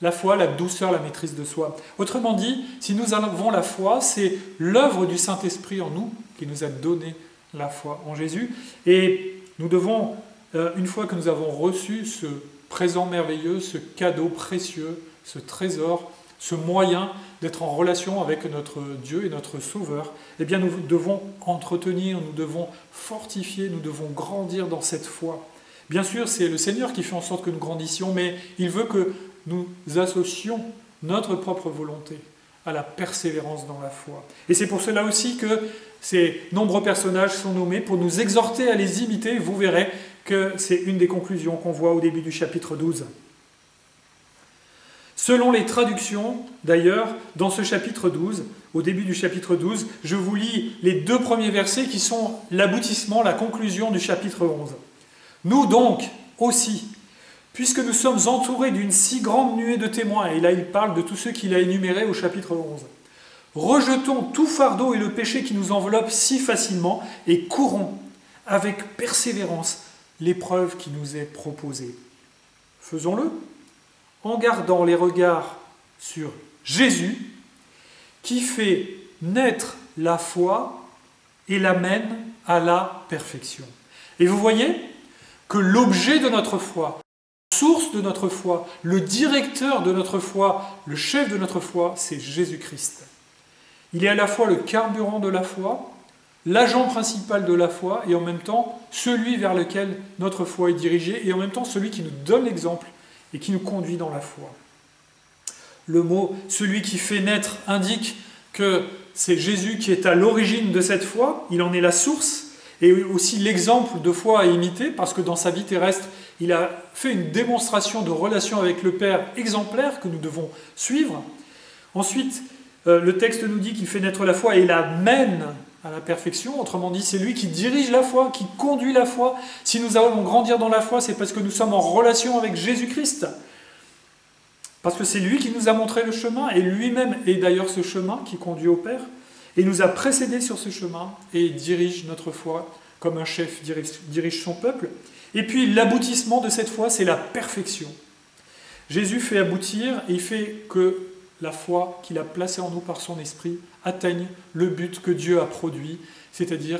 Speaker 2: La foi, la douceur, la maîtrise de soi. Autrement dit, si nous avons la foi, c'est l'œuvre du Saint-Esprit en nous qui nous a donné la foi en Jésus. Et nous devons, une fois que nous avons reçu ce présent merveilleux, ce cadeau précieux, ce trésor, ce moyen d'être en relation avec notre Dieu et notre Sauveur, eh bien nous devons entretenir, nous devons fortifier, nous devons grandir dans cette foi. Bien sûr, c'est le Seigneur qui fait en sorte que nous grandissions, mais il veut que nous associons notre propre volonté à la persévérance dans la foi. Et c'est pour cela aussi que ces nombreux personnages sont nommés pour nous exhorter à les imiter. Vous verrez que c'est une des conclusions qu'on voit au début du chapitre 12. Selon les traductions, d'ailleurs, dans ce chapitre 12, au début du chapitre 12, je vous lis les deux premiers versets qui sont l'aboutissement, la conclusion du chapitre 11. Nous donc, aussi, puisque nous sommes entourés d'une si grande nuée de témoins, et là il parle de tous ceux qu'il a énumérés au chapitre 11, rejetons tout fardeau et le péché qui nous enveloppe si facilement, et courons avec persévérance l'épreuve qui nous est proposée. Faisons-le en gardant les regards sur Jésus, qui fait naître la foi et l'amène à la perfection. Et vous voyez que l'objet de notre foi, la source de notre foi, le directeur de notre foi, le chef de notre foi, c'est Jésus-Christ. Il est à la fois le carburant de la foi, l'agent principal de la foi, et en même temps celui vers lequel notre foi est dirigée, et en même temps celui qui nous donne l'exemple et qui nous conduit dans la foi. Le mot « celui qui fait naître » indique que c'est Jésus qui est à l'origine de cette foi, il en est la source, et aussi l'exemple de foi à imiter, parce que dans sa vie terrestre, il a fait une démonstration de relation avec le Père exemplaire que nous devons suivre. Ensuite, le texte nous dit qu'il fait naître la foi et la mène à la perfection. Autrement dit, c'est lui qui dirige la foi, qui conduit la foi. Si nous allons grandir dans la foi, c'est parce que nous sommes en relation avec Jésus-Christ. Parce que c'est lui qui nous a montré le chemin, et lui-même est d'ailleurs ce chemin qui conduit au Père, et nous a précédés sur ce chemin, et dirige notre foi comme un chef dirige son peuple. Et puis l'aboutissement de cette foi, c'est la perfection. Jésus fait aboutir, et il fait que la foi qu'il a placée en nous par son esprit atteigne le but que Dieu a produit, c'est-à-dire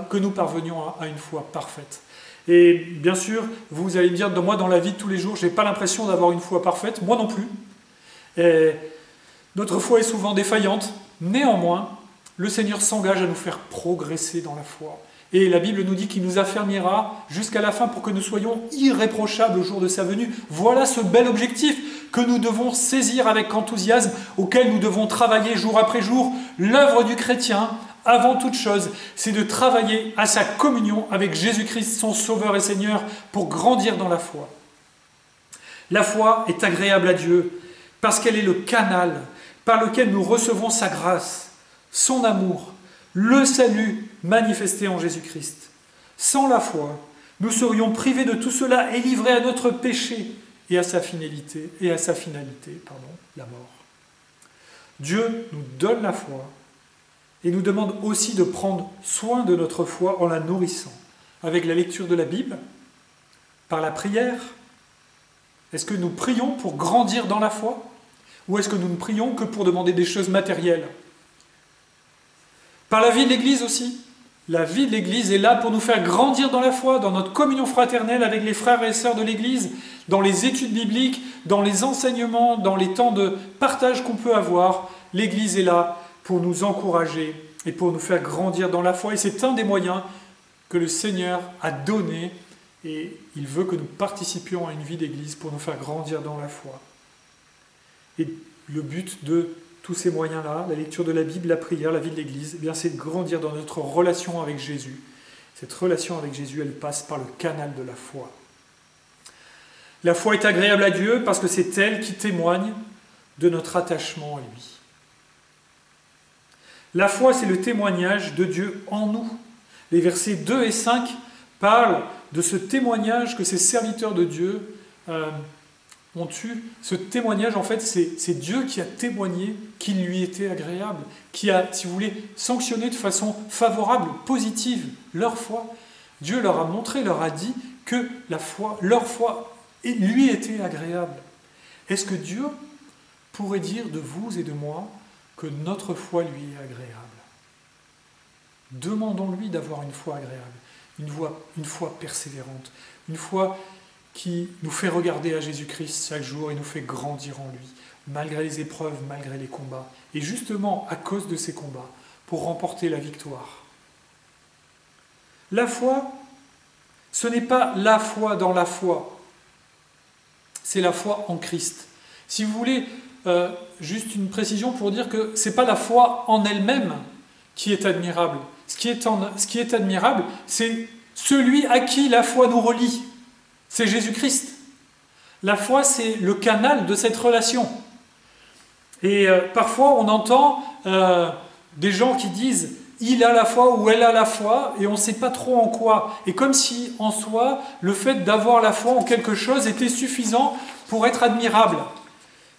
Speaker 2: que nous parvenions à une foi parfaite. Et bien sûr, vous allez me dire, moi dans la vie de tous les jours, je n'ai pas l'impression d'avoir une foi parfaite, moi non plus. Et notre foi est souvent défaillante, néanmoins, le Seigneur s'engage à nous faire progresser dans la foi. Et la Bible nous dit qu'il nous affermira jusqu'à la fin pour que nous soyons irréprochables au jour de sa venue. Voilà ce bel objectif que nous devons saisir avec enthousiasme, auquel nous devons travailler jour après jour. L'œuvre du chrétien, avant toute chose, c'est de travailler à sa communion avec Jésus-Christ, son Sauveur et Seigneur, pour grandir dans la foi. La foi est agréable à Dieu parce qu'elle est le canal par lequel nous recevons sa grâce, son amour, le salut manifesté en Jésus-Christ. Sans la foi, nous serions privés de tout cela et livrés à notre péché et à sa finalité, la mort. Dieu nous donne la foi et nous demande aussi de prendre soin de notre foi en la nourrissant, avec la lecture de la Bible, par la prière. Est-ce que nous prions pour grandir dans la foi? Ou est-ce que nous ne prions que pour demander des choses matérielles? Par la vie de l'Église aussi. La vie de l'Église est là pour nous faire grandir dans la foi, dans notre communion fraternelle avec les frères et sœurs de l'Église, dans les études bibliques, dans les enseignements, dans les temps de partage qu'on peut avoir. L'Église est là pour nous encourager et pour nous faire grandir dans la foi. Et c'est un des moyens que le Seigneur a donné et il veut que nous participions à une vie d'Église pour nous faire grandir dans la foi. Et le but de tous ces moyens-là, la lecture de la Bible, la prière, la vie de l'Église, eh bien, c'est de grandir dans notre relation avec Jésus. Cette relation avec Jésus, elle passe par le canal de la foi. La foi est agréable à Dieu parce que c'est elle qui témoigne de notre attachement à lui. La foi, c'est le témoignage de Dieu en nous. Les versets 2 et 5 parlent de ce témoignage que ces serviteurs de Dieu ont eu. Ce témoignage, en fait, c'est Dieu qui a témoigné qu'il lui était agréable, qui a, si vous voulez, sanctionné de façon favorable, positive, leur foi. Dieu leur a montré, leur a dit que leur foi lui était agréable. Est-ce que Dieu pourrait dire de vous et de moi que notre foi lui est agréable? Demandons-lui d'avoir une foi agréable, une foi persévérante, une foi qui nous fait regarder à Jésus-Christ chaque jour et nous fait grandir en lui, malgré les épreuves, malgré les combats. Et justement, à cause de ces combats, pour remporter la victoire. La foi, ce n'est pas la foi dans la foi, c'est la foi en Christ. Si vous voulez, juste une précision pour dire que ce n'est pas la foi en elle-même qui est admirable. Ce qui est admirable, c'est celui à qui la foi nous relie. C'est Jésus-Christ. La foi, c'est le canal de cette relation. Et parfois, on entend des gens qui disent « il a la foi » ou « elle a la foi » et on ne sait pas trop en quoi. Et comme si, en soi, le fait d'avoir la foi en quelque chose était suffisant pour être admirable.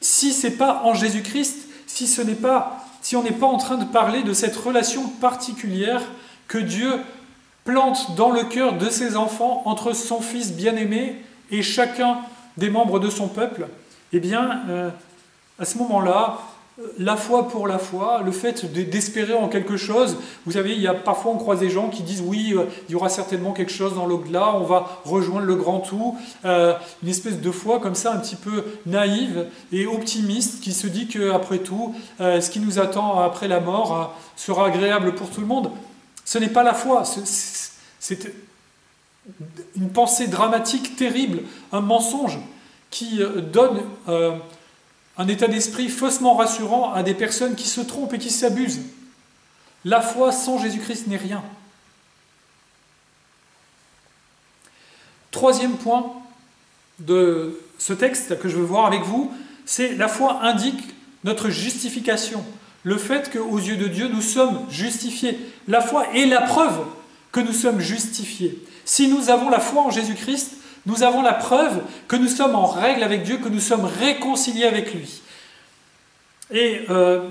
Speaker 2: Si ce n'est pas en Jésus-Christ, si on n'est pas en train de parler de cette relation particulière que Dieu plante dans le cœur de ses enfants entre son Fils bien-aimé et chacun des membres de son peuple, eh bien, à ce moment-là, la foi pour la foi, le fait d'espérer en quelque chose, vous savez, parfois on croise des gens qui disent oui, il y aura certainement quelque chose dans l'au-delà, on va rejoindre le grand tout, une espèce de foi comme ça un petit peu naïve et optimiste qui se dit qu'après tout, ce qui nous attend après la mort sera agréable pour tout le monde. Ce n'est pas la foi, c'est une pensée dramatique terrible, un mensonge qui donne un état d'esprit faussement rassurant à des personnes qui se trompent et qui s'abusent. La foi sans Jésus-Christ n'est rien. Troisième point de ce texte que je veux voir avec vous, c'est la foi indique notre justification. Le fait qu'aux yeux de Dieu, nous sommes justifiés. La foi est la preuve que nous sommes justifiés. Si nous avons la foi en Jésus-Christ, nous avons la preuve que nous sommes en règle avec Dieu, que nous sommes réconciliés avec lui. Et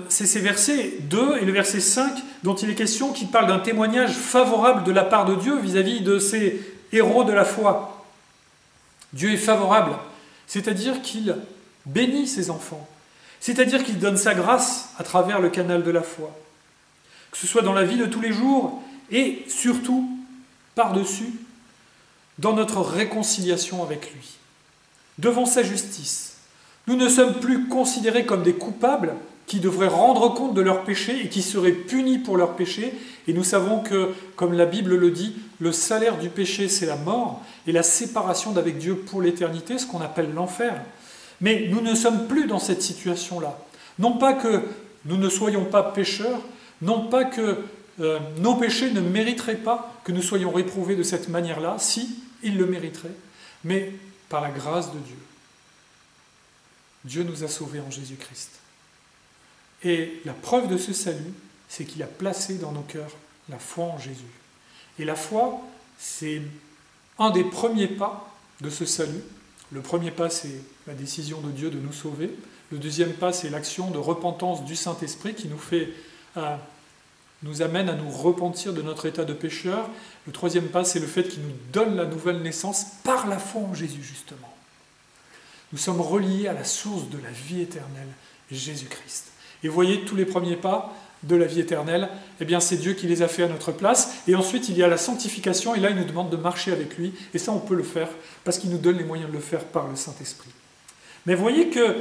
Speaker 2: c'est ces versets 2 et le verset 5 dont il est question qui parlent d'un témoignage favorable de la part de Dieu vis-à-vis de ces héros de la foi. Dieu est favorable, c'est-à-dire qu'il bénit ses enfants, c'est-à-dire qu'il donne sa grâce à travers le canal de la foi. Que ce soit dans la vie de tous les jours et surtout, par-dessus, dans notre réconciliation avec lui. Devant sa justice, nous ne sommes plus considérés comme des coupables qui devraient rendre compte de leurs péchés et qui seraient punis pour leurs péchés. Et nous savons que, comme la Bible le dit, le salaire du péché, c'est la mort et la séparation d'avec Dieu pour l'éternité, ce qu'on appelle l'enfer. Mais nous ne sommes plus dans cette situation-là. Non pas que nous ne soyons pas pécheurs, non pas que nos péchés ne mériteraient pas que nous soyons réprouvés de cette manière-là, si, ils le mériteraient, mais par la grâce de Dieu. Dieu nous a sauvés en Jésus-Christ. Et la preuve de ce salut, c'est qu'il a placé dans nos cœurs la foi en Jésus. Et la foi, c'est un des premiers pas de ce salut. Le premier pas, c'est la décision de Dieu de nous sauver. Le deuxième pas, c'est l'action de repentance du Saint-Esprit qui nous amène à nous repentir de notre état de pécheur. Le troisième pas, c'est le fait qu'il nous donne la nouvelle naissance par la foi en Jésus, justement. Nous sommes reliés à la source de la vie éternelle, Jésus-Christ. Et vous voyez, tous les premiers pas de la vie éternelle, eh bien c'est Dieu qui les a fait à notre place. Et ensuite, il y a la sanctification, et là, il nous demande de marcher avec lui. Et ça, on peut le faire, parce qu'il nous donne les moyens de le faire par le Saint-Esprit. Mais vous voyez que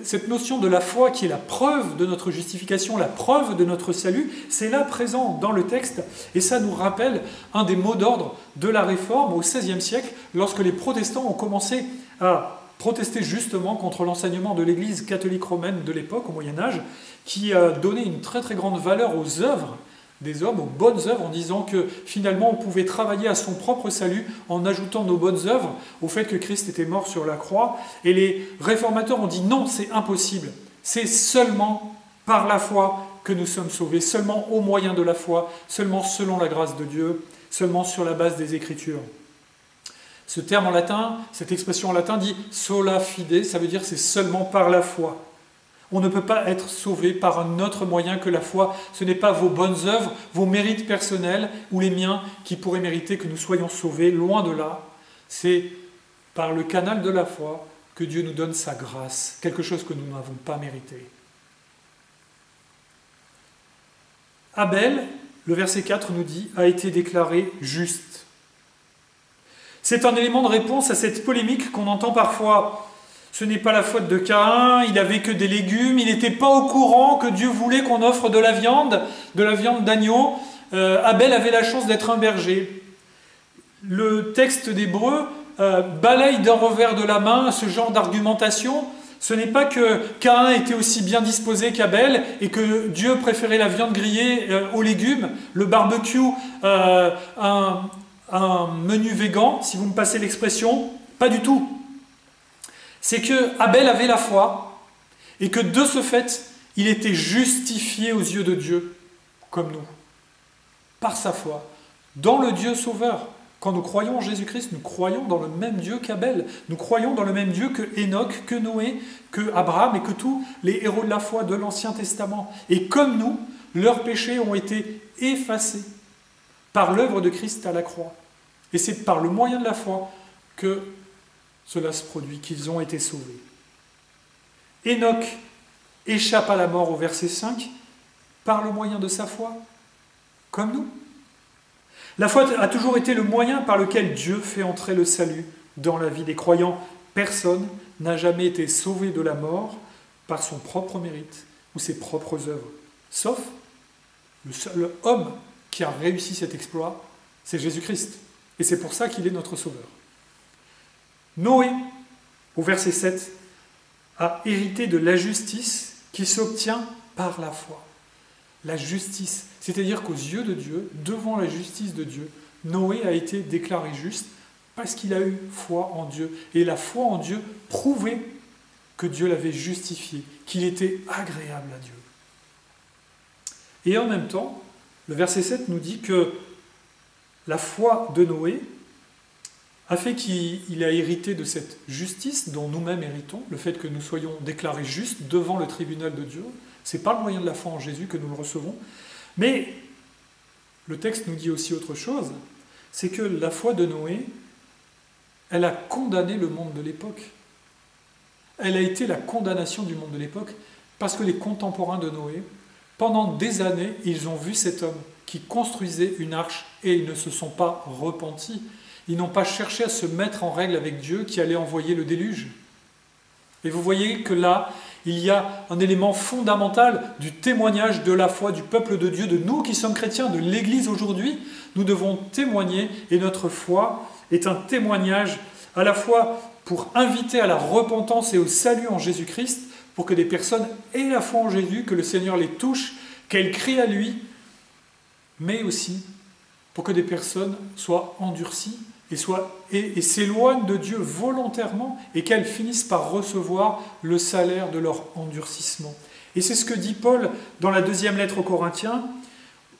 Speaker 2: cette notion de la foi, qui est la preuve de notre justification, la preuve de notre salut, c'est là présent dans le texte. Et ça nous rappelle un des mots d'ordre de la Réforme au XVIe siècle, lorsque les protestants ont commencé à protester justement contre l'enseignement de l'Église catholique romaine de l'époque, au Moyen-Âge, qui donnait une très très grande valeur aux œuvres des hommes, aux bonnes œuvres, en disant que finalement on pouvait travailler à son propre salut en ajoutant nos bonnes œuvres au fait que Christ était mort sur la croix. Et les réformateurs ont dit non, c'est impossible. C'est seulement par la foi que nous sommes sauvés, seulement au moyen de la foi, seulement selon la grâce de Dieu, seulement sur la base des Écritures. Ce terme en latin, cette expression en latin dit sola fide, ça veut dire c'est seulement par la foi. On ne peut pas être sauvé par un autre moyen que la foi. Ce n'est pas vos bonnes œuvres, vos mérites personnels ou les miens qui pourraient mériter que nous soyons sauvés, loin de là. C'est par le canal de la foi que Dieu nous donne sa grâce, quelque chose que nous n'avons pas mérité. Abel, le verset 4 nous dit, a été déclaré juste. C'est un élément de réponse à cette polémique qu'on entend parfois. Ce n'est pas la faute de Caïn, il n'avait que des légumes, il n'était pas au courant que Dieu voulait qu'on offre de la viande d'agneau. Abel avait la chance d'être un berger. Le texte d'Hébreu balaye d'un revers de la main ce genre d'argumentation. Ce n'est pas que Caïn était aussi bien disposé qu'Abel et que Dieu préférait la viande grillée aux légumes, le barbecue, un menu végan, si vous me passez l'expression. Pas du tout. C'est que Abel avait la foi et que de ce fait, il était justifié aux yeux de Dieu, comme nous, par sa foi, dans le Dieu sauveur. Quand nous croyons en Jésus-Christ, nous croyons dans le même Dieu qu'Abel, nous croyons dans le même Dieu que Enoch, que Noé, que Abraham et que tous les héros de la foi de l'Ancien Testament. Et comme nous, leurs péchés ont été effacés par l'œuvre de Christ à la croix. Et c'est par le moyen de la foi que cela se produit, qu'ils ont été sauvés. Enoch échappe à la mort au verset 5 par le moyen de sa foi, comme nous. La foi a toujours été le moyen par lequel Dieu fait entrer le salut dans la vie des croyants. Personne n'a jamais été sauvé de la mort par son propre mérite ou ses propres œuvres, sauf le seul homme qui a réussi cet exploit, c'est Jésus-Christ. Et c'est pour ça qu'il est notre sauveur. Noé, au verset 7, a hérité de la justice qui s'obtient par la foi. La justice, c'est-à-dire qu'aux yeux de Dieu, devant la justice de Dieu, Noé a été déclaré juste parce qu'il a eu foi en Dieu. Et la foi en Dieu prouvait que Dieu l'avait justifié, qu'il était agréable à Dieu. Et en même temps, le verset 7 nous dit que la foi de Noé a fait qu'il a hérité de cette justice dont nous-mêmes héritons, le fait que nous soyons déclarés justes devant le tribunal de Dieu. C'est par le moyen de la foi en Jésus que nous le recevons. Mais le texte nous dit aussi autre chose, c'est que la foi de Noé, elle a condamné le monde de l'époque. Elle a été la condamnation du monde de l'époque, parce que les contemporains de Noé, pendant des années, ils ont vu cet homme qui construisait une arche et ils ne se sont pas repentis. Ils n'ont pas cherché à se mettre en règle avec Dieu qui allait envoyer le déluge. Et vous voyez que là, il y a un élément fondamental du témoignage de la foi du peuple de Dieu, de nous qui sommes chrétiens, de l'Église aujourd'hui. Nous devons témoigner et notre foi est un témoignage à la fois pour inviter à la repentance et au salut en Jésus-Christ, pour que des personnes aient la foi en Jésus, que le Seigneur les touche, qu'elles crient à lui, mais aussi pour que des personnes soient endurcies et s'éloignent de Dieu volontairement et qu'elles finissent par recevoir le salaire de leur endurcissement. Et c'est ce que dit Paul dans la deuxième lettre aux Corinthiens,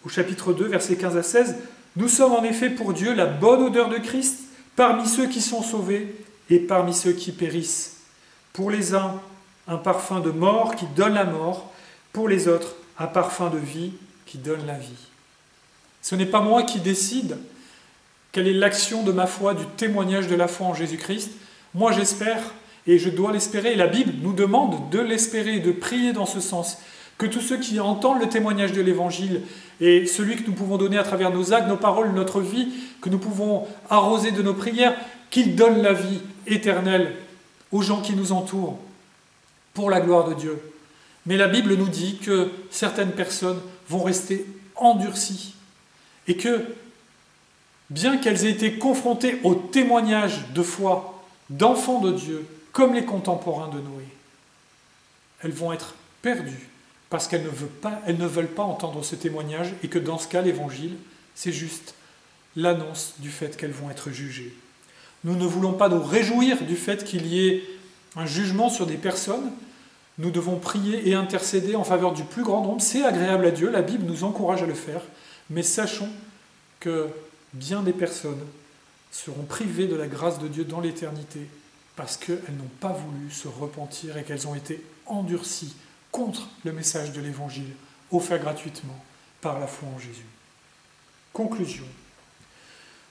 Speaker 2: au chapitre 2, versets 15 à 16. « Nous sommes en effet pour Dieu la bonne odeur de Christ parmi ceux qui sont sauvés et parmi ceux qui périssent. Pour les uns, un parfum de mort qui donne la mort, pour les autres, un parfum de vie qui donne la vie. » Ce n'est pas moi qui décide quelle est l'action de ma foi, du témoignage de la foi en Jésus-Christ. Moi j'espère, et je dois l'espérer, et la Bible nous demande de l'espérer, de prier dans ce sens, que tous ceux qui entendent le témoignage de l'Évangile, et celui que nous pouvons donner à travers nos actes, nos paroles, notre vie, que nous pouvons arroser de nos prières, qu'ils donnent la vie éternelle aux gens qui nous entourent, pour la gloire de Dieu. Mais la Bible nous dit que certaines personnes vont rester endurcies, et que, bien qu'elles aient été confrontées au témoignage de foi d'enfants de Dieu, comme les contemporains de Noé, elles vont être perdues parce qu'elles ne veulent pas entendre ce témoignage et que dans ce cas, l'Évangile, c'est juste l'annonce du fait qu'elles vont être jugées. Nous ne voulons pas nous réjouir du fait qu'il y ait un jugement sur des personnes. Nous devons prier et intercéder en faveur du plus grand nombre. C'est agréable à Dieu, la Bible nous encourage à le faire, mais sachons que bien des personnes seront privées de la grâce de Dieu dans l'éternité parce qu'elles n'ont pas voulu se repentir et qu'elles ont été endurcies contre le message de l'Évangile offert gratuitement par la foi en Jésus. Conclusion.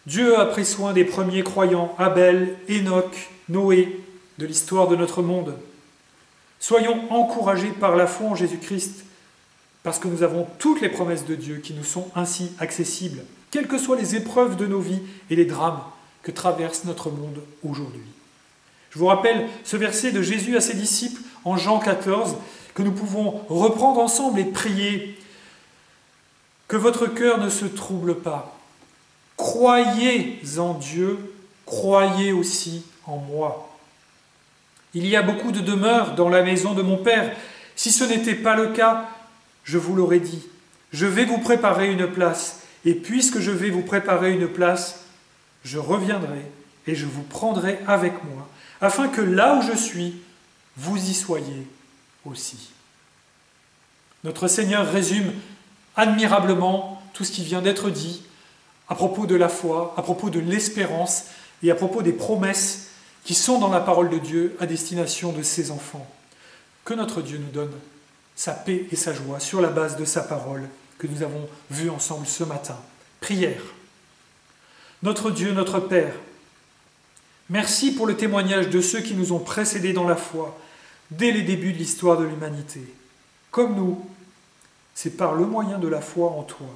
Speaker 2: Dieu a pris soin des premiers croyants, Abel, Enoch, Noé, de l'histoire de notre monde. Soyons encouragés par la foi en Jésus-Christ parce que nous avons toutes les promesses de Dieu qui nous sont ainsi accessibles, quelles que soient les épreuves de nos vies et les drames que traverse notre monde aujourd'hui. Je vous rappelle ce verset de Jésus à ses disciples en Jean 14, que nous pouvons reprendre ensemble et prier. « Que votre cœur ne se trouble pas. Croyez en Dieu, croyez aussi en moi. Il y a beaucoup de demeures dans la maison de mon Père. Si ce n'était pas le cas, je vous l'aurais dit. Je vais vous préparer une place. Et puisque je vais vous préparer une place, je reviendrai et je vous prendrai avec moi, afin que là où je suis, vous y soyez aussi. » Notre Seigneur résume admirablement tout ce qui vient d'être dit à propos de la foi, à propos de l'espérance et à propos des promesses qui sont dans la parole de Dieu à destination de ses enfants. Que notre Dieu nous donne sa paix et sa joie sur la base de sa parole que nous avons vue ensemble ce matin. Prière. Notre Dieu, notre Père, merci pour le témoignage de ceux qui nous ont précédés dans la foi dès les débuts de l'histoire de l'humanité. Comme nous, c'est par le moyen de la foi en toi,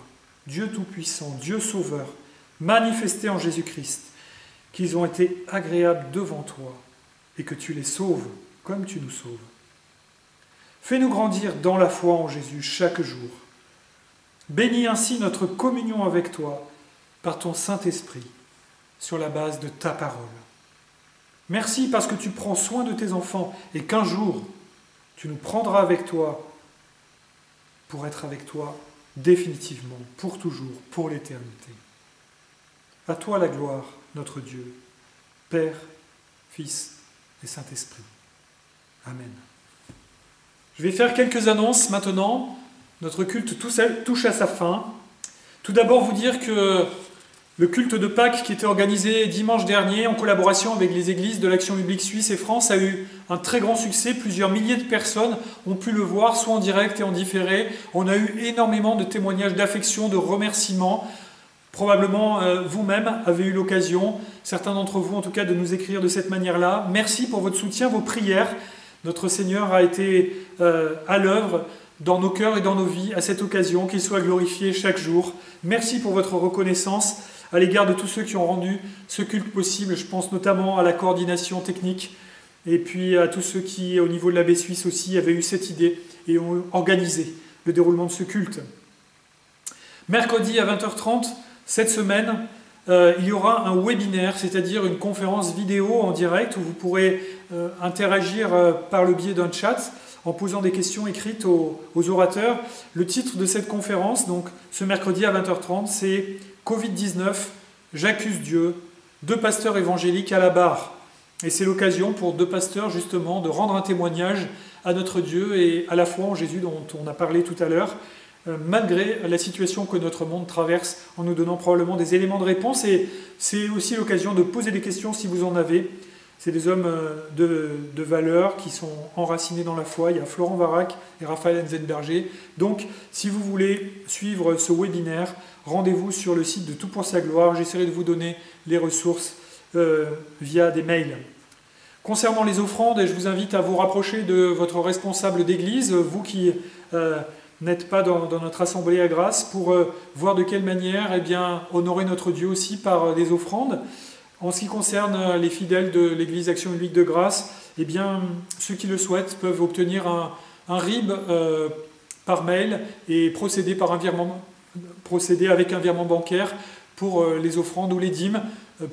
Speaker 2: Dieu Tout-Puissant, Dieu Sauveur, manifesté en Jésus-Christ, qu'ils ont été agréables devant toi et que tu les sauves comme tu nous sauves. Fais-nous grandir dans la foi en Jésus chaque jour. Bénis ainsi notre communion avec toi par ton Saint-Esprit sur la base de ta parole. Merci parce que tu prends soin de tes enfants et qu'un jour, tu nous prendras avec toi pour être avec toi définitivement, pour toujours, pour l'éternité. À toi la gloire, notre Dieu, Père, Fils et Saint-Esprit. Amen. Je vais faire quelques annonces maintenant. Notre culte touche à sa fin. Tout d'abord, vous dire que le culte de Pâques qui était organisé dimanche dernier en collaboration avec les églises de l'Action biblique suisse et France a eu un très grand succès. Plusieurs milliers de personnes ont pu le voir, soit en direct et en différé. On a eu énormément de témoignages d'affection, de remerciements. Probablement vous-même avez eu l'occasion, certains d'entre vous en tout cas, de nous écrire de cette manière-là. Merci pour votre soutien, vos prières. Notre Seigneur a été à l'œuvre dans nos cœurs et dans nos vies à cette occasion, qu'il soit glorifié chaque jour. Merci pour votre reconnaissance à l'égard de tous ceux qui ont rendu ce culte possible. Je pense notamment à la coordination technique et puis à tous ceux qui, au niveau de l'abbé suisse aussi, avaient eu cette idée et ont organisé le déroulement de ce culte. Mercredi à 20h30, cette semaine, il y aura un webinaire, c'est-à-dire une conférence vidéo en direct où vous pourrez interagir par le biais d'un chat en posant des questions écrites aux orateurs. Le titre de cette conférence, donc ce mercredi à 20h30, c'est « Covid-19, j'accuse Dieu, 2 pasteurs évangéliques à la barre. Et c'est l'occasion pour 2 pasteurs justement de rendre un témoignage à notre Dieu et à la foi en Jésus dont on a parlé tout à l'heure, malgré la situation que notre monde traverse, en nous donnant probablement des éléments de réponse. Et c'est aussi l'occasion de poser des questions si vous en avez. C'est des hommes de valeur qui sont enracinés dans la foi. Il y a Florent Varac et Raphaël Enzenberger. Donc, si vous voulez suivre ce webinaire, rendez-vous sur le site de Tout pour sa gloire. J'essaierai de vous donner les ressources via des mails. Concernant les offrandes, je vous invite à vous rapprocher de votre responsable d'église, vous qui n'êtes pas dans notre assemblée à Grasse, pour voir de quelle manière honorer notre Dieu aussi par des offrandes. En ce qui concerne les fidèles de l'église Action Biblique de Grasse, ceux qui le souhaitent peuvent obtenir un RIB par mail et procéder avec un virement bancaire pour les offrandes ou les dîmes.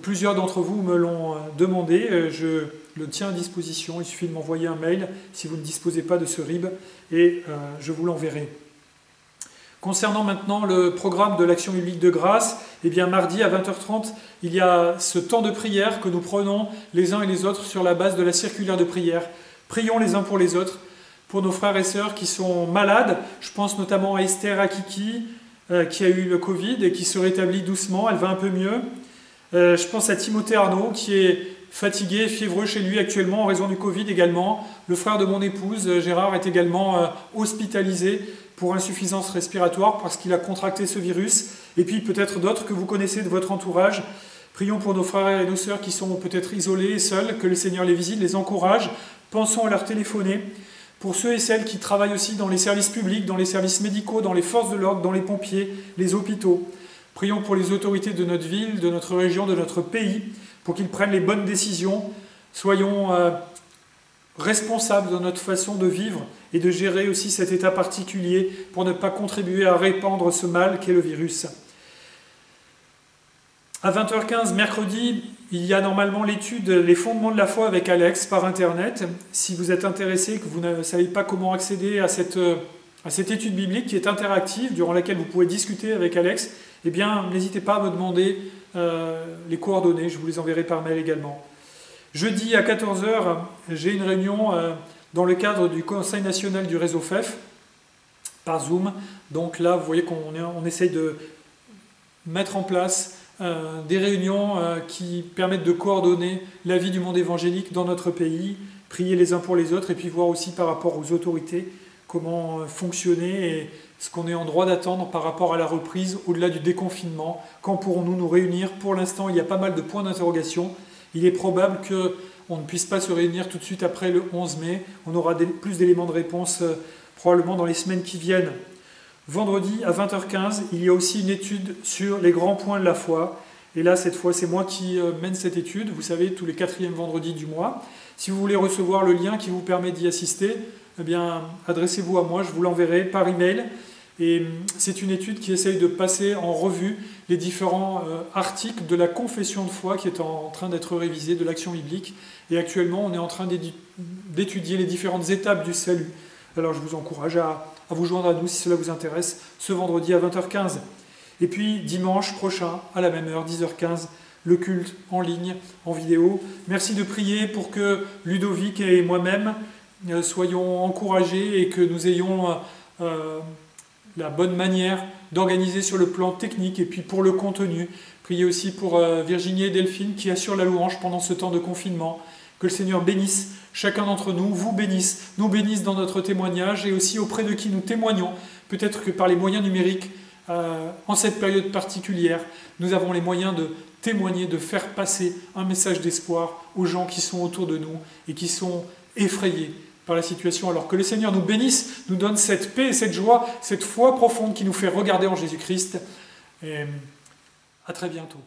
Speaker 2: Plusieurs d'entre vous me l'ont demandé, je le tiens à disposition, il suffit de m'envoyer un mail si vous ne disposez pas de ce RIB et je vous l'enverrai. Concernant maintenant le programme de l'Action Biblique de Grasse, mardi à 20h30, il y a ce temps de prière que nous prenons les uns et les autres sur la base de la circulaire de prière. Prions les uns pour les autres, pour nos frères et sœurs qui sont malades. Je pense notamment à Esther Akiki, qui a eu le Covid et qui se rétablit doucement, elle va un peu mieux. Je pense à Timothée Arnaud, qui est fatigué, fiévreux chez lui actuellement en raison du Covid également. Le frère de mon épouse, Gérard, est également hospitalisé pour insuffisance respiratoire parce qu'il a contracté ce virus. Et puis peut-être d'autres que vous connaissez de votre entourage. Prions pour nos frères et nos sœurs qui sont peut-être isolés et seuls, que le Seigneur les visite, les encourage. Pensons à leur téléphoner. Pour ceux et celles qui travaillent aussi dans les services publics, dans les services médicaux, dans les forces de l'ordre, dans les pompiers, les hôpitaux. Prions pour les autorités de notre ville, de notre région, de notre pays, pour qu'ils prennent les bonnes décisions. Soyons responsables dans notre façon de vivre et de gérer aussi cet état particulier pour ne pas contribuer à répandre ce mal qu'est le virus. À 20h15, mercredi, il y a normalement l'étude « Les fondements de la foi » avec Alex par Internet. Si vous êtes intéressé, que vous ne savez pas comment accéder à cette étude biblique qui est interactive, durant laquelle vous pouvez discuter avec Alex, n'hésitez pas à me demander les coordonnées, je vous les enverrai par mail également. Jeudi à 14h, j'ai une réunion dans le cadre du Conseil national du réseau FEF, par Zoom. Donc là, vous voyez qu'on essaye de mettre en place des réunions qui permettent de coordonner la vie du monde évangélique dans notre pays, prier les uns pour les autres, et puis voir aussi par rapport aux autorités comment fonctionner et ce qu'on est en droit d'attendre par rapport à la reprise au-delà du déconfinement. Quand pourrons-nous nous réunir? Pour l'instant, il y a pas mal de points d'interrogation. Il est probable qu'on ne puisse pas se réunir tout de suite après le 11 mai. On aura plus d'éléments de réponse probablement dans les semaines qui viennent. Vendredi à 20h15, il y a aussi une étude sur les grands points de la foi. Et là, cette fois, c'est moi qui mène cette étude. Vous savez, tous les 4e vendredis du mois. Si vous voulez recevoir le lien qui vous permet d'y assister, adressez-vous à moi, je vous l'enverrai par email. Et c'est une étude qui essaye de passer en revue les différents articles de la confession de foi qui est en train d'être révisée, de l'Action biblique. Et actuellement, on est en train d'étudier les différentes étapes du salut. Alors je vous encourage à vous joindre à nous si cela vous intéresse, ce vendredi à 20h15. Et puis dimanche prochain, à la même heure, 10h15, le culte en ligne, en vidéo. Merci de prier pour que Ludovic et moi-même soyons encouragés et que nous ayons la bonne manière d'organiser sur le plan technique et puis pour le contenu. Priez aussi pour Virginie et Delphine qui assurent la louange pendant ce temps de confinement. Que le Seigneur bénisse chacun d'entre nous, vous bénisse, nous bénisse dans notre témoignage et aussi auprès de qui nous témoignons. Peut-être que par les moyens numériques, en cette période particulière, nous avons les moyens de témoigner, de faire passer un message d'espoir aux gens qui sont autour de nous et qui sont effrayés par la situation. Alors que le Seigneur nous bénisse, nous donne cette paix, cette joie, cette foi profonde qui nous fait regarder en Jésus-Christ. Et à très bientôt.